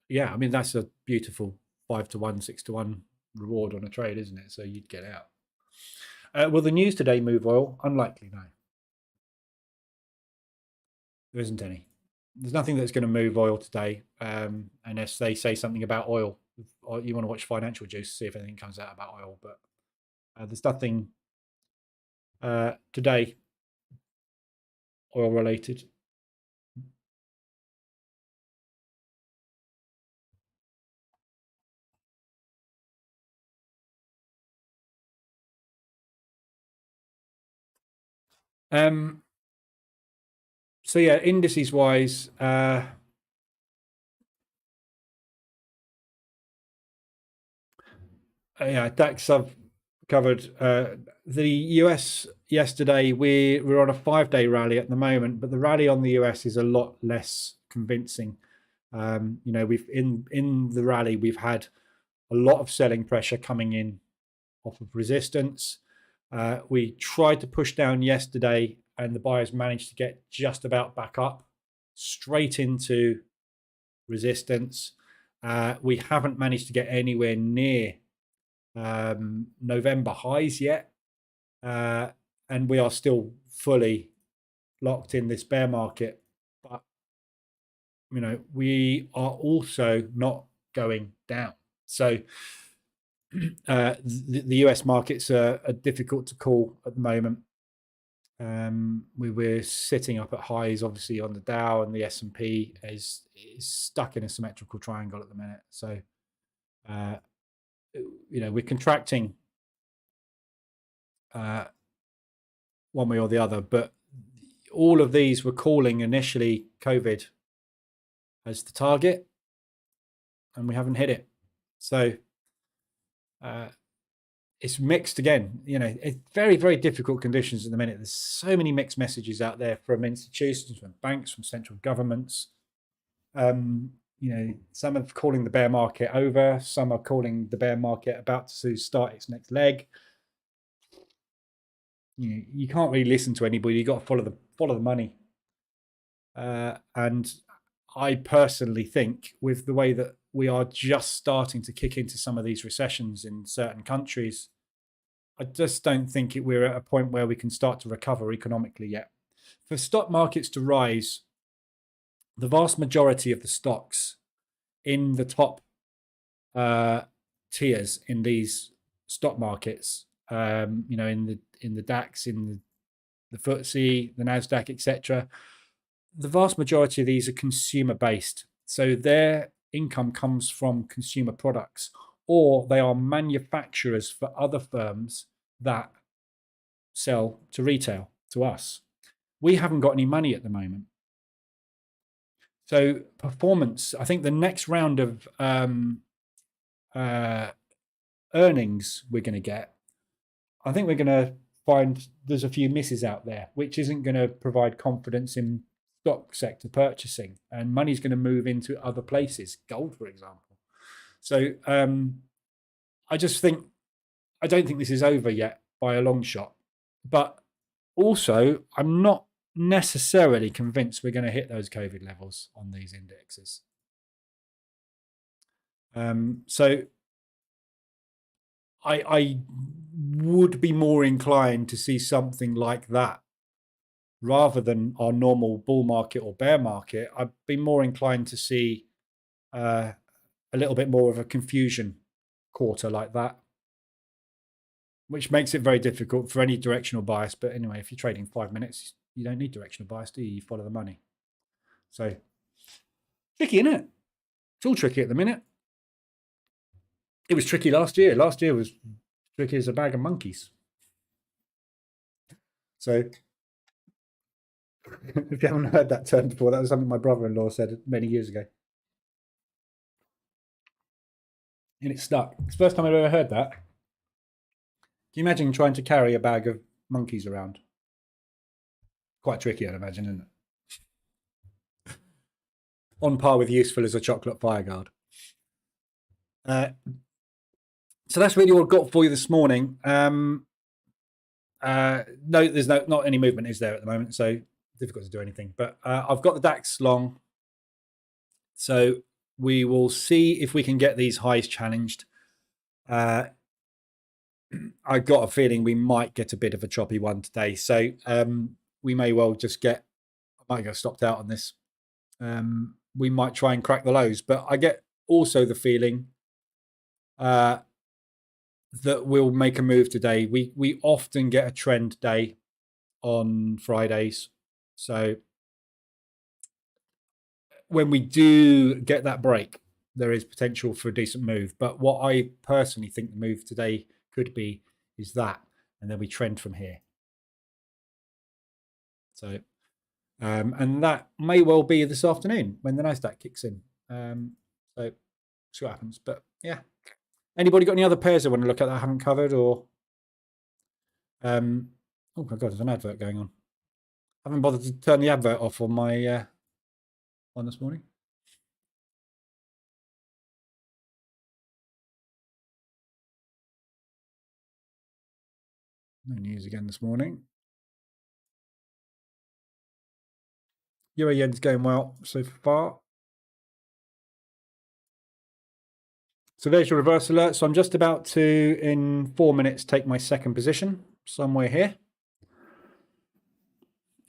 yeah, I mean that's a beautiful 5-to-1, 6-to-1 reward on a trade, isn't it? So you'd get out. Will the news today move oil? Unlikely, no. There isn't any. There's nothing that's going to move oil today unless they say something about oil. Or you want to watch Financial Juice, see if anything comes out about oil. But there's nothing today oil related. So yeah, indices wise, yeah, DAX I've covered. The US yesterday, we're on a 5-day rally at the moment, but the rally on the US is a lot less convincing. We've in the rally we've had a lot of selling pressure coming in off of resistance. We tried to push down yesterday, and the buyers managed to get just about back up, straight into resistance. We haven't managed to get anywhere near November highs yet, and we are still fully locked in this bear market. But we are also not going down. So the US markets are difficult to call at the moment. We're sitting up at highs, obviously, on the Dow, and the S&P is stuck in a symmetrical triangle at the minute. So, we're contracting one way or the other. But all of these were calling initially COVID as the target, and we haven't hit it. So it's mixed again. It's very, very difficult conditions at the minute. There's so many mixed messages out there from institutions, from banks, from central governments. Some are calling the bear market over. Some are calling the bear market about to start its next leg. You can't really listen to anybody. You got to follow the money. And I personally think, with the way that we are just starting to kick into some of these recessions in certain countries, I just don't think we're at a point where we can start to recover economically yet. For stock markets to rise, the vast majority of the stocks in the top tiers in these stock markets, in the DAX, in the FTSE, the Nasdaq, etc., the vast majority of these are consumer based. So their income comes from consumer products, or they are manufacturers for other firms that sell to retail, to us. We haven't got any money at the moment. So performance, I think the next round of earnings we're going to get, I think we're going to find there's a few misses out there, which isn't going to provide confidence in stock sector purchasing, and money's going to move into other places, gold, for example. So I don't think this is over yet by a long shot, but also I'm not necessarily convinced we're going to hit those COVID levels on these indexes. So I would be more inclined to see something like that rather than our normal bull market or bear market. I'd be more inclined to see a little bit more of a confusion quarter like that. which makes it very difficult for any directional bias. But anyway, if you're trading 5 minutes, you don't need directional bias, do you? You follow the money. So tricky, isn't it? It's all tricky at the minute. It was tricky last year. Last year was tricky as a bag of monkeys. So if you haven't heard that term before, that was something my brother-in-law said many years ago. And it stuck. It's the first time I've ever heard that. Can you imagine trying to carry a bag of monkeys around? Quite tricky, I'd imagine, isn't it? On par with useful as a chocolate fireguard. So that's really what I've got for you this morning. No, there's not any movement is there at the moment, so difficult to do anything. But I've got the DAX long, so we will see if we can get these highs challenged. I got a feeling we might get a bit of a choppy one today, so we may well just I might go stopped out on this. We might try and crack the lows, but I get also the feeling that we'll make a move today. We often get a trend day on Fridays, so when we do get that break, there is potential for a decent move. But what I personally think the move today could be is that, and then we trend from here. So and that may well be this afternoon when the Nasdaq kicks in. So see what happens. But yeah, anybody got any other pairs they want to look at that I haven't covered? Or oh my god, there's an advert going on. I haven't bothered to turn the advert off on my one this morning. No news again this morning. Euro yen's going well so far. So there's your reverse alert. So I'm just about to, in 4 minutes, take my second position somewhere here.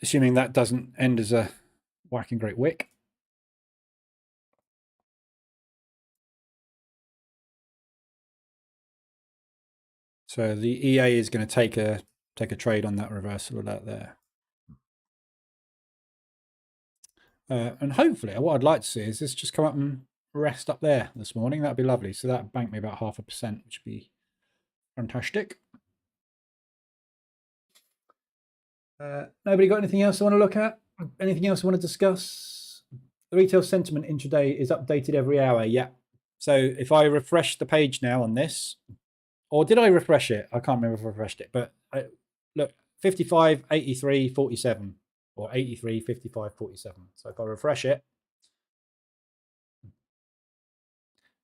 Assuming that doesn't end as a whacking great wick. So the EA is going to take a trade on that reversal alert there. And hopefully, what I'd like to see is this just come up and rest up there this morning. That'd be lovely. So that banked me about 0.5%, which would be fantastic. Nobody got anything else I want to look at? Anything else I want to discuss? The retail sentiment intraday is updated every hour. Yeah. So if I refresh the page now on this, or did I refresh it? I can't remember if I refreshed it, but look, 55, 83, 47, or 83, 55, 47. So if I refresh it,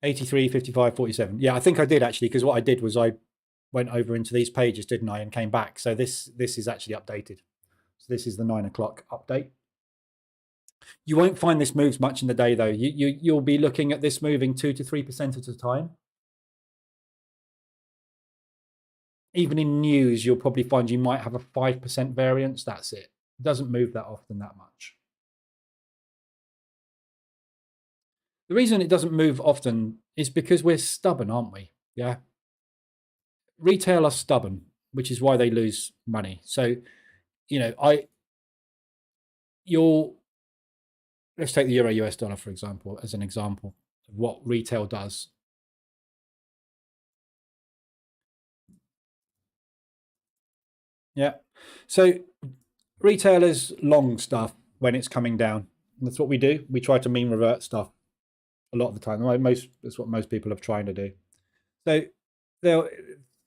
83, 55, 47. Yeah, I think I did actually, because what I did was I went over into these pages, didn't I, and came back. So this is actually updated. So this is the 9 o'clock update. You won't find this moves much in the day, though. You'll be looking at this moving 2 to 3% at a time. Even in news, you'll probably find you might have a 5% variance. That's it. It doesn't move that often, that much. The reason it doesn't move often is because we're stubborn, aren't we? Yeah. Retail are stubborn, which is why they lose money. So, you know, let's take the euro US dollar, for example, as an example of what retail does. Yeah. So retailers long stuff when it's coming down. That's what we do. We try to mean revert stuff a lot of the time. That's what most people are trying to do. So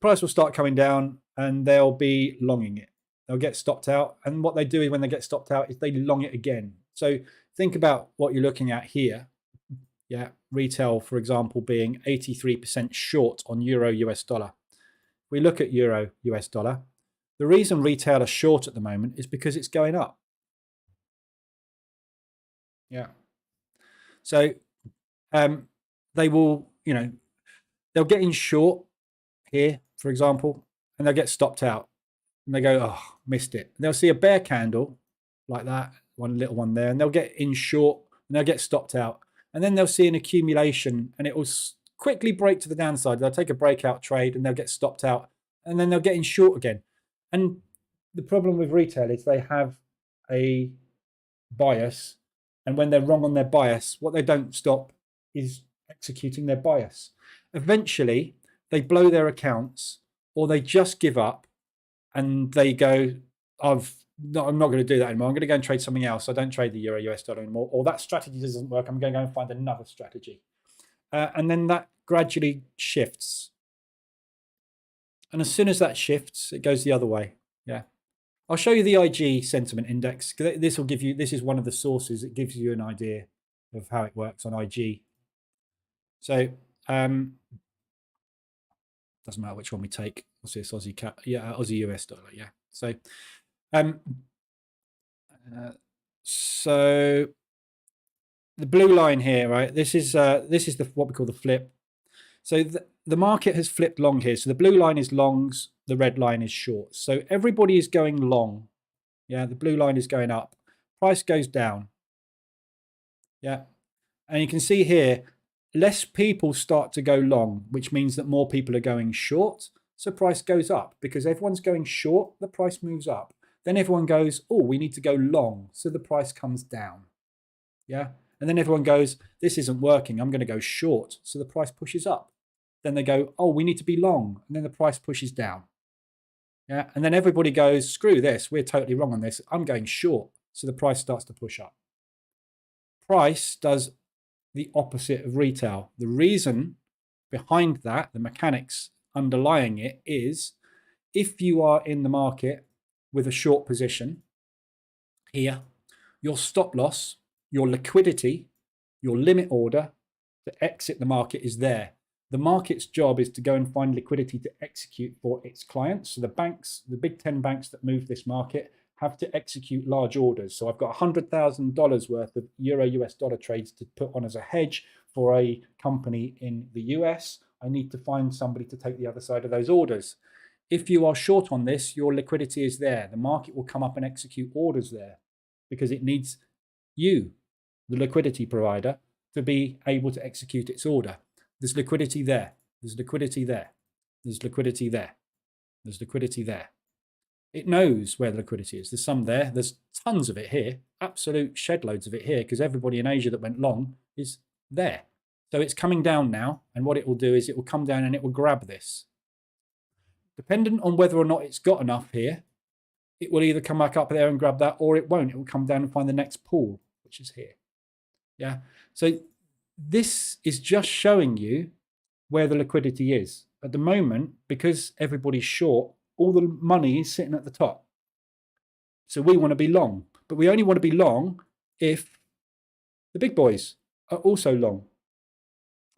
price will start coming down and they'll be longing it. They'll get stopped out. And what they do is when they get stopped out is they long it again. So think about what you're looking at here. Yeah, retail, for example, being 83% short on euro US dollar. We look at euro US dollar. The reason retail are short at the moment is because it's going up. Yeah. So they will, they'll get in short here, for example, and they'll get stopped out. And they go, oh, missed it. And they'll see a bear candle like that, one little one there, and they'll get in short and they'll get stopped out. And then they'll see an accumulation and it will quickly break to the downside. They'll take a breakout trade and they'll get stopped out. and then they'll get in short again. And the problem with retail is they have a bias, and when they're wrong on their bias, what they don't stop is executing their bias. Eventually, they blow their accounts, or they just give up, and they go, I'm not going to do that anymore. I'm going to go and trade something else. I don't trade the euro US dollar anymore, or that strategy doesn't work. I'm going to go and find another strategy. And then that gradually shifts. And as soon as that shifts, it goes the other way. Yeah. I'll show you the IG sentiment index. This will give you, this is one of the sources that gives you an idea of how it works on IG. So, doesn't matter which one we take. What's this? Aussie cat? Yeah, Aussie US dollar. Yeah. So, so the blue line here, right? This is the what we call the flip. So the market has flipped long here. So the blue line is longs, the red line is shorts. So everybody is going long. Yeah, the blue line is going up. Price goes down. Yeah, and you can see here, less people start to go long, which means that more people are going short. So price goes up because everyone's going short, the price moves up. Then everyone goes, oh, we need to go long. So the price comes down. Yeah. And then everyone goes, this isn't working. I'm going to go short. So the price pushes up. Then they go, oh, we need to be long. And then the price pushes down. Yeah. And then everybody goes, screw this. We're totally wrong on this. I'm going short. So the price starts to push up. Price does the opposite of retail. The reason behind that, the mechanics underlying it, is if you are in the market with a short position here, your stop loss, your liquidity, your limit order to exit the market is there. The market's job is to go and find liquidity to execute for its clients. So the banks, the big 10 banks that move this market, have to execute large orders. So I've got $100,000 worth of euro US dollar trades to put on as a hedge for a company in the US. I need to find somebody to take the other side of those orders. If you are short on this, your liquidity is there. The market will come up and execute orders there because it needs you, the liquidity provider, to be able to execute its order. There's liquidity there. There's liquidity there. There's liquidity there. There's liquidity there. It knows where the liquidity is. There's some there. There's tons of it here. Absolute shed loads of it here because everybody in Asia that went long is there. So it's coming down now. And what it will do is it will come down and it will grab this. Dependent on whether or not it's got enough here, it will either come back up there and grab that, or it won't. It will come down and find the next pool, which is here. Yeah. So this is just showing you where the liquidity is. At the moment, because everybody's short, all the money is sitting at the top. So we want to be long, but we only want to be long if the big boys are also long,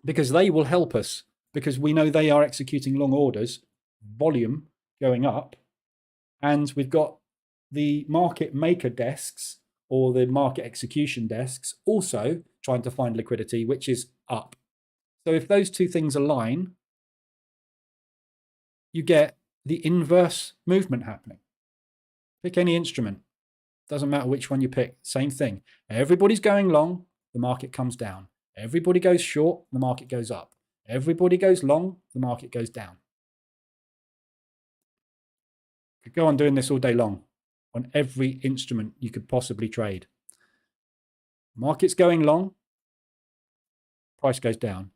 because they will help us, because we know they are executing long orders, volume going up, and we've got the market maker desks or the market execution desks also trying to find liquidity, which is up. So if those two things align, you get the inverse movement happening. Pick any instrument. Doesn't matter which one you pick. Same thing. Everybody's going long, the market comes down. Everybody goes short, the market goes up. Everybody goes long, the market goes down. Could go on doing this all day long on every instrument you could possibly trade. Market's going long, price goes down.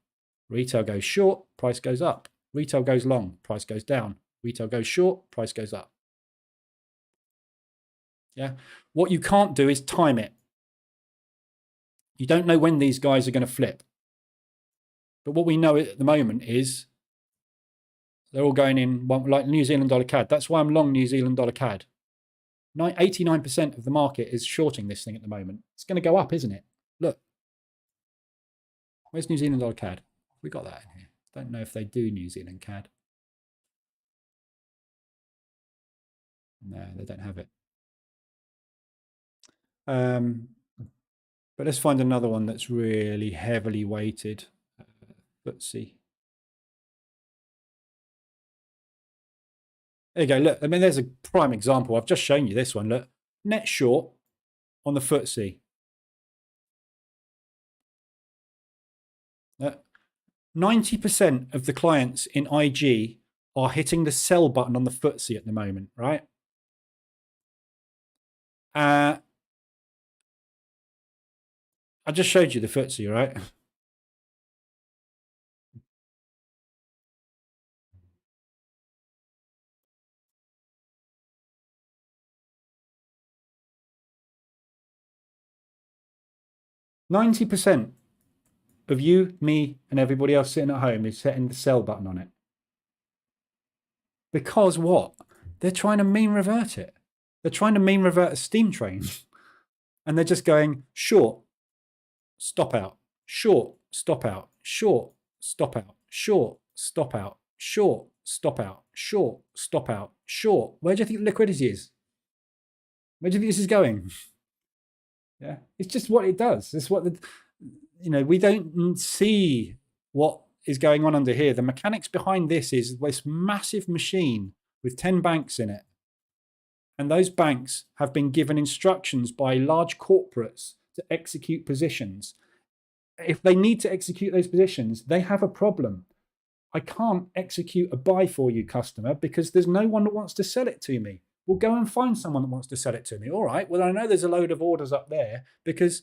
Retail goes short, price goes up. Retail goes long, price goes down. Retail goes short, price goes up. Yeah. What you can't do is time it. You don't know when these guys are going to flip. But what we know at the moment is they're all going in like New Zealand dollar CAD. That's why I'm long New Zealand dollar CAD. 89% of the market is shorting this thing at the moment. It's going to go up, isn't it? Look. Where's New Zealand dollar CAD? We got that in here. Don't know if they do New Zealand CAD. No, they don't have it. But let's find another one that's really heavily weighted. Let's see. There you go. Look, I mean, there's a prime example. I've just shown you this one. Look, net short on the FTSE. 90% of the clients in IG are hitting the sell button on the FTSE at the moment, right? I just showed you the FTSE, right? %90 of you, me, and everybody else sitting at home is hitting the sell button on it. Because what? They're trying to mean revert it. They're trying to mean revert a steam train. And they're just going short, stop out, short, stop out, short, stop out, short, stop out, short, stop out, short, stop out, short. Where do you think liquidity is? Where do you think this is going? Yeah, it's just what it does. It's what we don't see what is going on under here. The mechanics behind this is this massive machine with 10 banks in it. And those banks have been given instructions by large corporates to execute positions. If they need to execute those positions, they have a problem. I can't execute a buy for you, customer, because there's no one that wants to sell it to me. We'll go and find someone that wants to sell it to me. All right, well, I know there's a load of orders up there because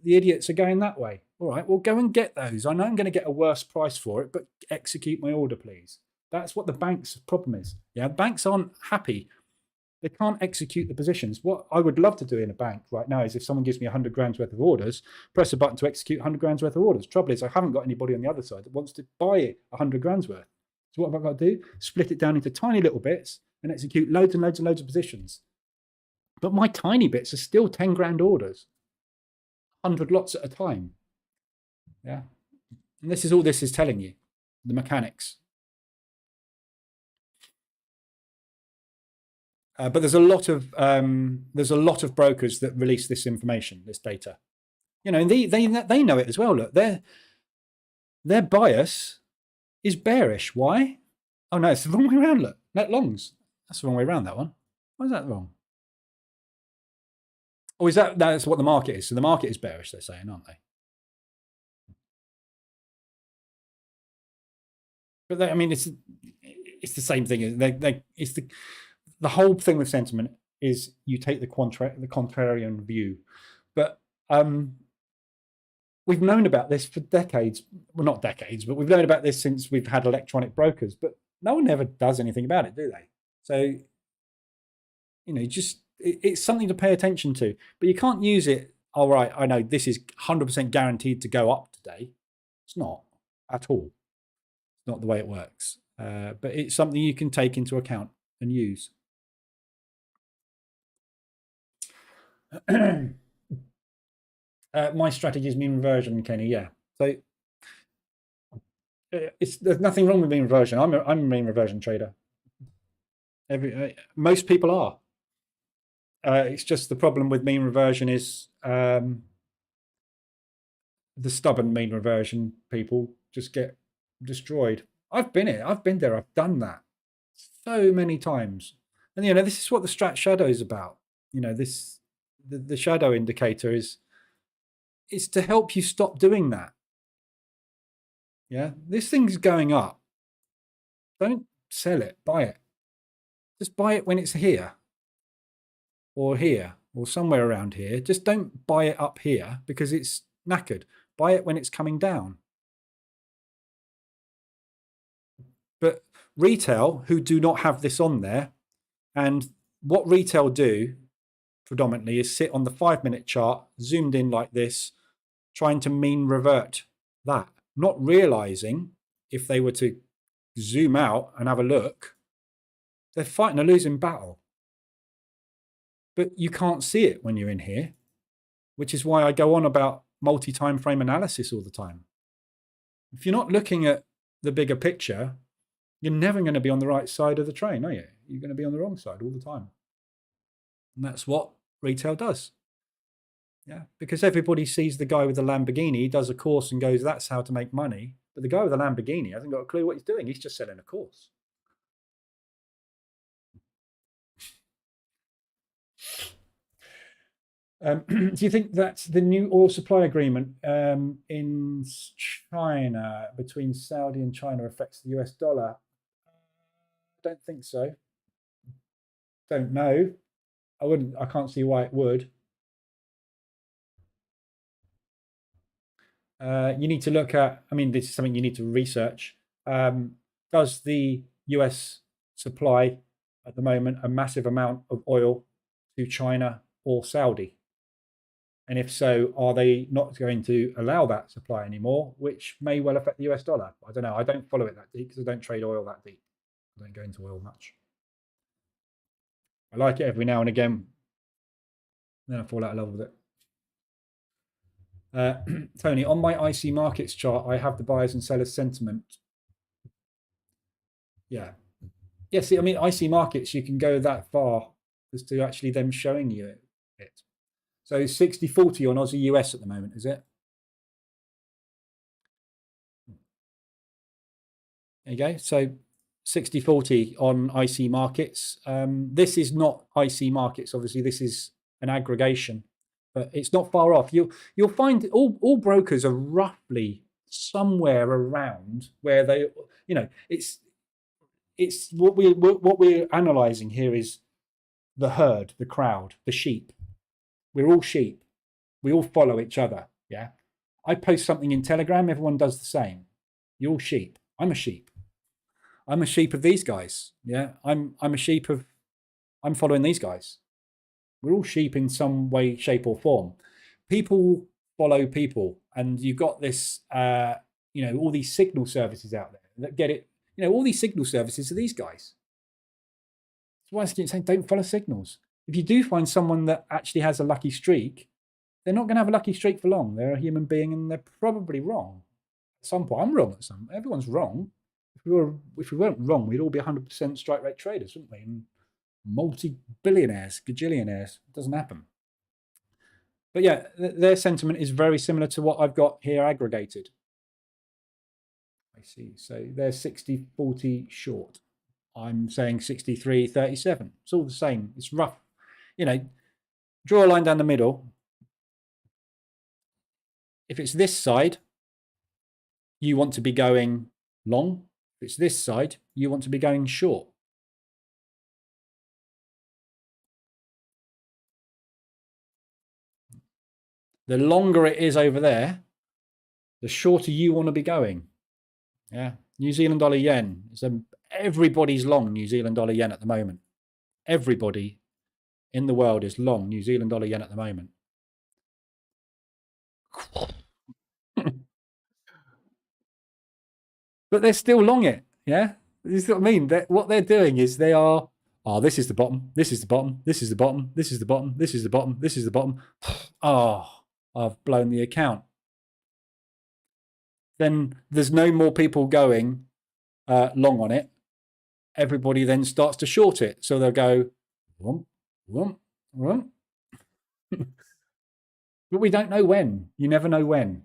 the idiots are going that way. All right, well, go and get those. I know I'm going to get a worse price for it, but execute my order, please. That's what the bank's problem is. Yeah, banks aren't happy. They can't execute the positions. What I would love to do in a bank right now is if someone gives me 100 grand's worth of orders, press a button to execute 100 grand's worth of orders. Trouble is, I haven't got anybody on the other side that wants to buy 100 grand's worth. So what have I got to do? Split it down into tiny little bits and execute loads and loads and loads of positions. But my tiny bits are still 10 grand orders, 100 lots at a time. Yeah. And this is all this is telling you, the mechanics. But there's a lot of brokers that release this information, this data. And they know it as well. Look, their bias is bearish. Why? Oh no, it's the wrong way around. Look, net longs. That's the wrong way around. That one. Why is that wrong? Or is that's what the market is? So the market is bearish. They're saying, aren't they? But it's the same thing. It's the whole thing with sentiment is you take the contrarian view. But we've known about this for decades. Well, not decades, but we've known about this since we've had electronic brokers. But no one ever does anything about it, do they? So, it's something to pay attention to. But you can't use it, all right, I know this is 100% guaranteed to go up today. It's not at all. It's not the way it works. But it's something you can take into account and use. My strategy is mean reversion, Kenny. Yeah. So there's nothing wrong with mean reversion. I'm a mean reversion trader. Most people are. It's just the problem with mean reversion is the stubborn mean reversion people just get destroyed. I've been there. I've done that so many times. And this is what the strat shadow is about. The shadow indicator is to help you stop doing that. Yeah, this thing's going up. Don't sell it, buy it. Just buy it when it's here or somewhere around here. Just don't buy it up here because it's knackered. Buy it when it's coming down. But retail who do not have this on there, and what retail do predominantly is sit on the 5-minute chart, zoomed in like this, trying to mean revert that, not realizing if they were to zoom out and have a look, they're fighting a losing battle. But you can't see it when you're in here, which is why I go on about multi-time frame analysis all the time. If you're not looking at the bigger picture, you're never going to be on the right side of the train, are you? You're going to be on the wrong side all the time. And that's what retail does. Yeah, because everybody sees the guy with the Lamborghini, he does a course and goes, that's how to make money. But the guy with the Lamborghini hasn't got a clue what he's doing. He's just selling a course. Do you think that the new oil supply agreement in China, between Saudi and China, affects the US dollar? don't think so. Don't know. I can't see why it would. You need to look at, I mean, this is something you need to research. Does the US supply at the moment a massive amount of oil to China or Saudi? And if so, are they not going to allow that supply anymore, which may well affect the US dollar? I don't know. I don't follow it that deep because I don't trade oil that deep. I don't go into oil much. I like it every now and again. Then I fall out of love with it. Tony, on my IC markets chart, I have the buyers and sellers sentiment. Yeah. Yeah, see, I mean, IC markets, you can go that far as to actually them showing you it. So 60-40 on Aussie US at the moment, is it? There you go. So 60-40 on IC markets. This is not IC markets, obviously. This is an aggregation, but it's not far off. You'll find all brokers are roughly somewhere around where they, you know, it's what we're analysing here is the herd, the crowd, the sheep. We're all sheep. We all follow each other. Yeah. I post something in Telegram, everyone does the same. You're all sheep. I'm a sheep. I'm a sheep of these guys. Yeah. I'm a sheep of, I'm following these guys. We're all sheep in some way, shape, or form. People follow people, and you've got this, all these signal services out there that get it. All these signal services are these guys. That's why I keep saying don't follow signals. If you do find someone that actually has a lucky streak, they're not going to have a lucky streak for long. They're a human being, and they're probably wrong at some point. I'm wrong at some. Everyone's wrong. If we weren't wrong, we'd all be 100% strike rate traders, wouldn't we? And multi-billionaires, gajillionaires. It doesn't happen. But yeah, their sentiment is very similar to what I've got here aggregated. I see. So they're 60-40 short. I'm saying 63-37. It's all the same. It's rough. Draw a line down the middle. If it's this side, you want to be going long. If it's this side, you want to be going short. The longer it is over there, the shorter you want to be going. Yeah. New Zealand dollar yen. Everybody's long New Zealand dollar yen at the moment. Everybody in the world is long New Zealand dollar yen at the moment. But they're still long it. Yeah. You see what I mean? What they're doing is they are, this is the bottom. This is the bottom. This is the bottom. This is the bottom. This is the bottom. This is the bottom. I've blown the account. Then there's no more people going long on it. Everybody then starts to short it. So they'll go, whoomp, whoomp, whoomp. But we don't know when. You never know when.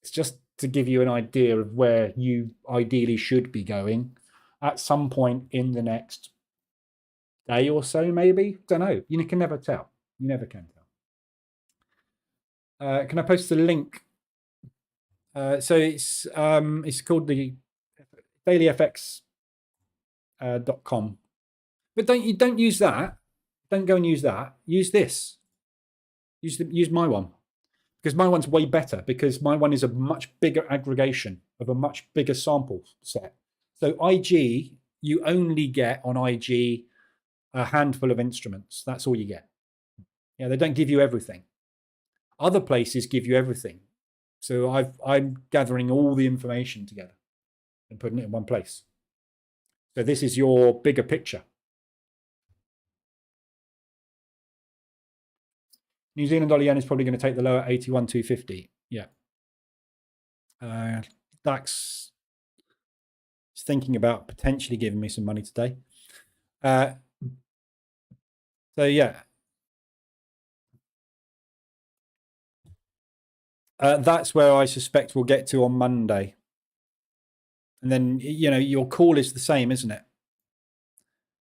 It's just to give you an idea of where you ideally should be going at some point in the next day or so, maybe. Don't know. You can never tell. You never can tell. Can I post the link? So it's called the dailyfx.com. But don't use that. Don't go and use that. Use this. Use my one. Because my one's way better, because my one is a much bigger aggregation of a much bigger sample set. So IG, you only get on IG a handful of instruments. That's all you get. Yeah, they don't give you everything. Other places give you everything. So I'm gathering all the information together and putting it in one place. So this is your bigger picture. New Zealand dollar yen is probably going to take the lower 81.250. Yeah. DAX is thinking about potentially giving me some money today. So yeah. That's where I suspect we'll get to on Monday. And then, your call is the same, isn't it?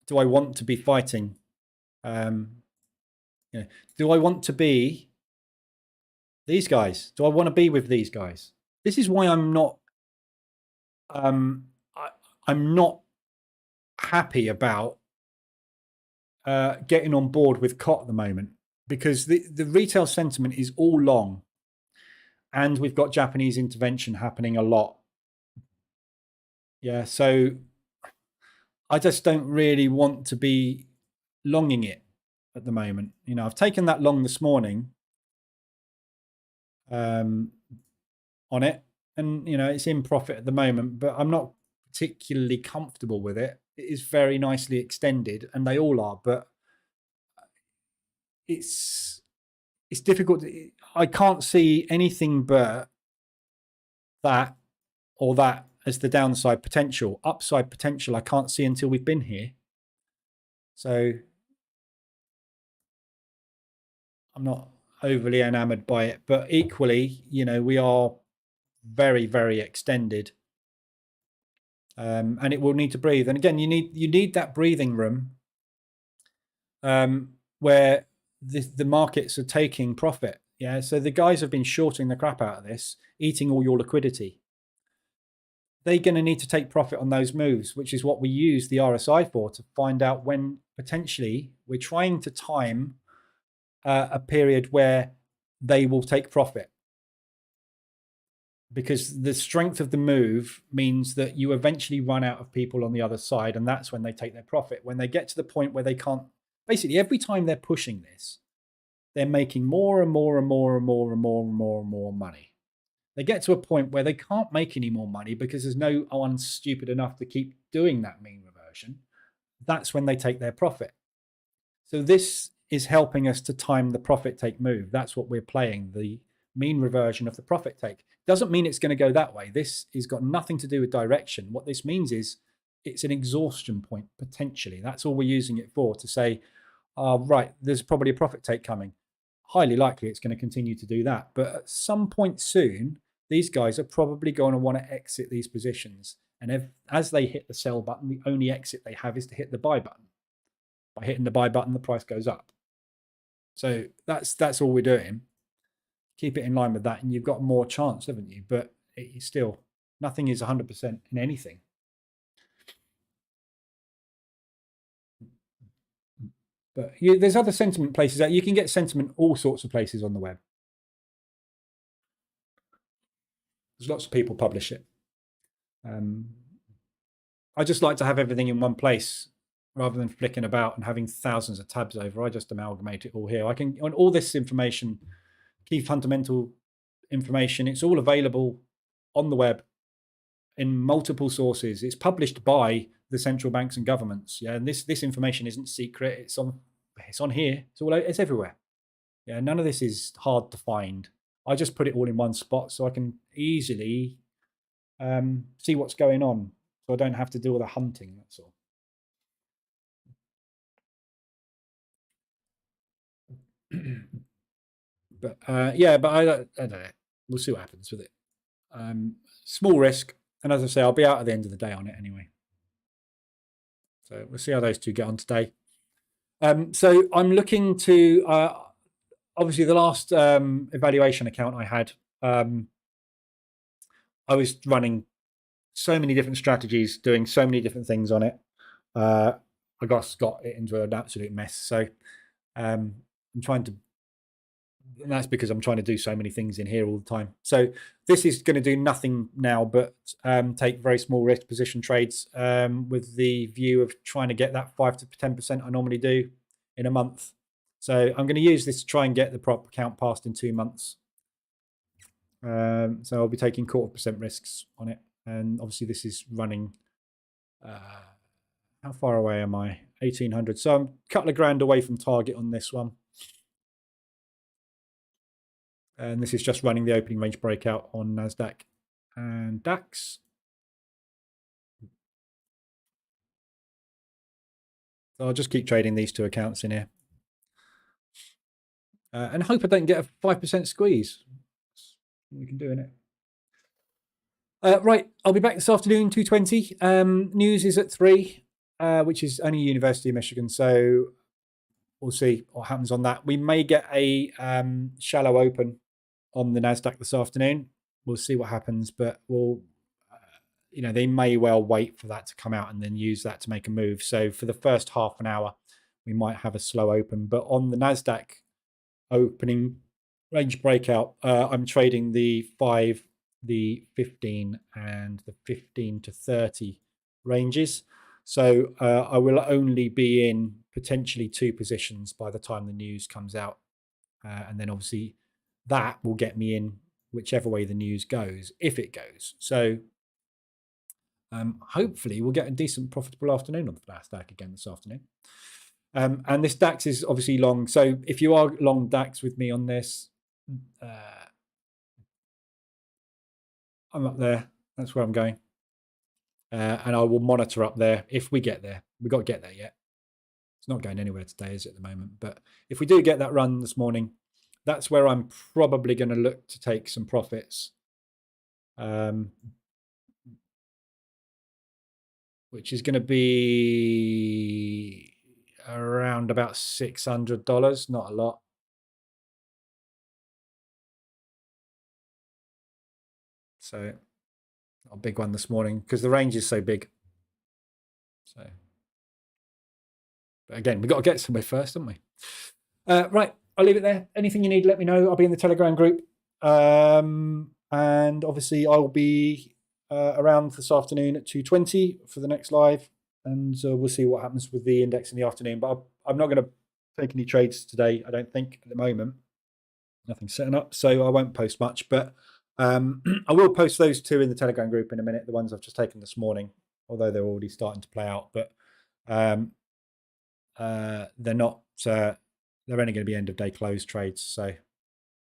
Do I want to be fighting? Do I want to be these guys? Do I want to be with these guys? This is why I'm not happy about getting on board with COT at the moment, because the retail sentiment is all long, and we've got Japanese intervention happening a lot. Yeah, so I just don't really want to be longing it at the moment. You know, I've taken that long this morning on it, and you know, it's in profit at the moment, but I'm not particularly comfortable with it. It is very nicely extended, and they all are, but it's difficult. I can't see anything but that or that as the downside potential. Upside potential I can't see until we've been here. So I'm not overly enamored by it, but equally, you know, we are very, very extended, and it will need to breathe. And again, you need that breathing room where the markets are taking profit. Yeah, so the guys have been shorting the crap out of this, eating all your liquidity. They're going to need to take profit on those moves, which is what we use the RSI for, to find out when potentially we're trying to time a period where they will take profit. Because the strength of the move means that you eventually run out of people on the other side, and that's when they take their profit. When they get to the point where they can't, basically every time they're pushing this, they're making more and more and more and more and more and more and more money. They get to a point where they can't make any more money because there's no one stupid enough to keep doing that mean reversion. That's when they take their profit. So this is helping us to time the profit take move. That's what we're playing, the mean reversion of the profit take. Doesn't mean it's going to go that way. This has got nothing to do with direction. What this means is it's an exhaustion point, potentially. That's all we're using it for, to say, right, there's probably a profit take coming. Highly likely it's going to continue to do that. But at some point soon, these guys are probably going to want to exit these positions. And as they hit the sell button, the only exit they have is to hit the buy button. By hitting the buy button, the price goes up. So that's all we're doing. Keep it in line with that, and you've got more chance, haven't you? But it's still, nothing is 100% in anything. But there's other sentiment places that you can get sentiment all sorts of places on the web. There's lots of people publish it. I just like to have everything in one place rather than flicking about and having thousands of tabs over. I just amalgamate it all here. I can, on all this information, key fundamental information, it's all available on the web in multiple sources. It's published by the central banks and governments. Yeah, and this information isn't secret. It's on here. It's everywhere. Yeah, none of this is hard to find. I just put it all in one spot so I can easily see what's going on, so I don't have to do all the hunting. That's all. But yeah, but I don't know. We'll see what happens with it. Small risk, and as I say, I'll be out at the end of the day on it anyway. So we'll see how those two get on today. So I'm looking to obviously the last evaluation account I had, I was running so many different strategies, doing so many different things on it. I got it into an absolute mess. So I'm trying to, and that's because I'm trying to do so many things in here all the time. So this is going to do nothing now but take very small risk position trades with the view of trying to get that 5 to 10% I normally do in a month. So I'm going to use this to try and get the prop account passed in 2 months. So I'll be taking 0.25% risks on it. And obviously this is running, how far away am I? 1800. So I'm a couple of grand away from target on this one. And this is just running the opening range breakout on NASDAQ and DAX. So I'll just keep trading these two accounts in here. And hope I don't get a 5% squeeze. We can do in it. Right, I'll be back this afternoon, 2:20. News is at 3, which is only University of Michigan. So we'll see what happens on that. We may get a shallow open on the NASDAQ this afternoon. We'll see what happens, but we'll they may well wait for that to come out and then use that to make a move. So for the first half an hour, we might have a slow open. But on the NASDAQ opening range breakout, I'm trading the 5, the 15, and the 15 to 30 ranges. So I will only be in potentially 2 positions by the time the news comes out. And then obviously that will get me in whichever way the news goes, if it goes. So hopefully we'll get a decent profitable afternoon on the NASDAQ again this afternoon. And this DAX is obviously long. So if you are long DAX with me on this, I'm up there. That's where I'm going. And I will monitor up there if we get there. We've got to get there yet. It's not going anywhere today, is it, at the moment? But if we do get that run this morning, that's where I'm probably going to look to take some profits. Which is going to be around about $600, not a lot. So not a big one this morning because the range is so big. So, but again, we've got to get somewhere first, haven't we? Right, I'll leave it there. Anything you need, let me know. I'll be in the Telegram group. And obviously I'll be around this afternoon at 2:20 for the next live. And we'll see what happens with the index in the afternoon. But I'm not going to take any trades today, I don't think, at the moment. Nothing's setting up, so I won't post much. But I will post those 2 in the Telegram group in a minute, the ones I've just taken this morning, although they're already starting to play out. But they're not, they're only going to be end of day close trades. So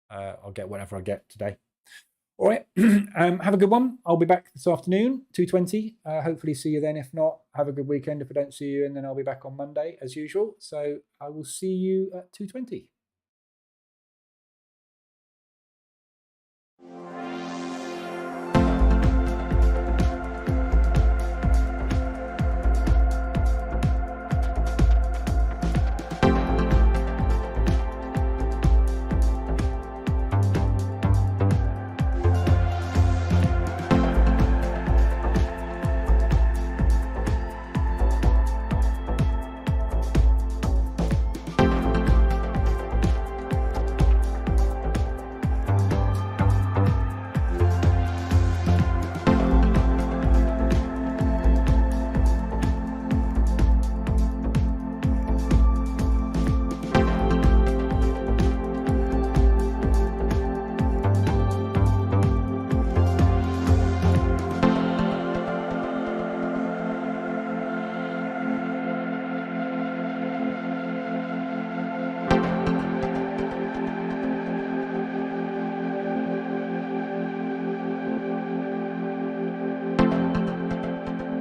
I'll get whatever I get today. All right, have a good one. I'll be back this afternoon, 2:20. Hopefully see you then. If not, have a good weekend if I don't see you. And then I'll be back on Monday as usual. So I will see you at 2:20.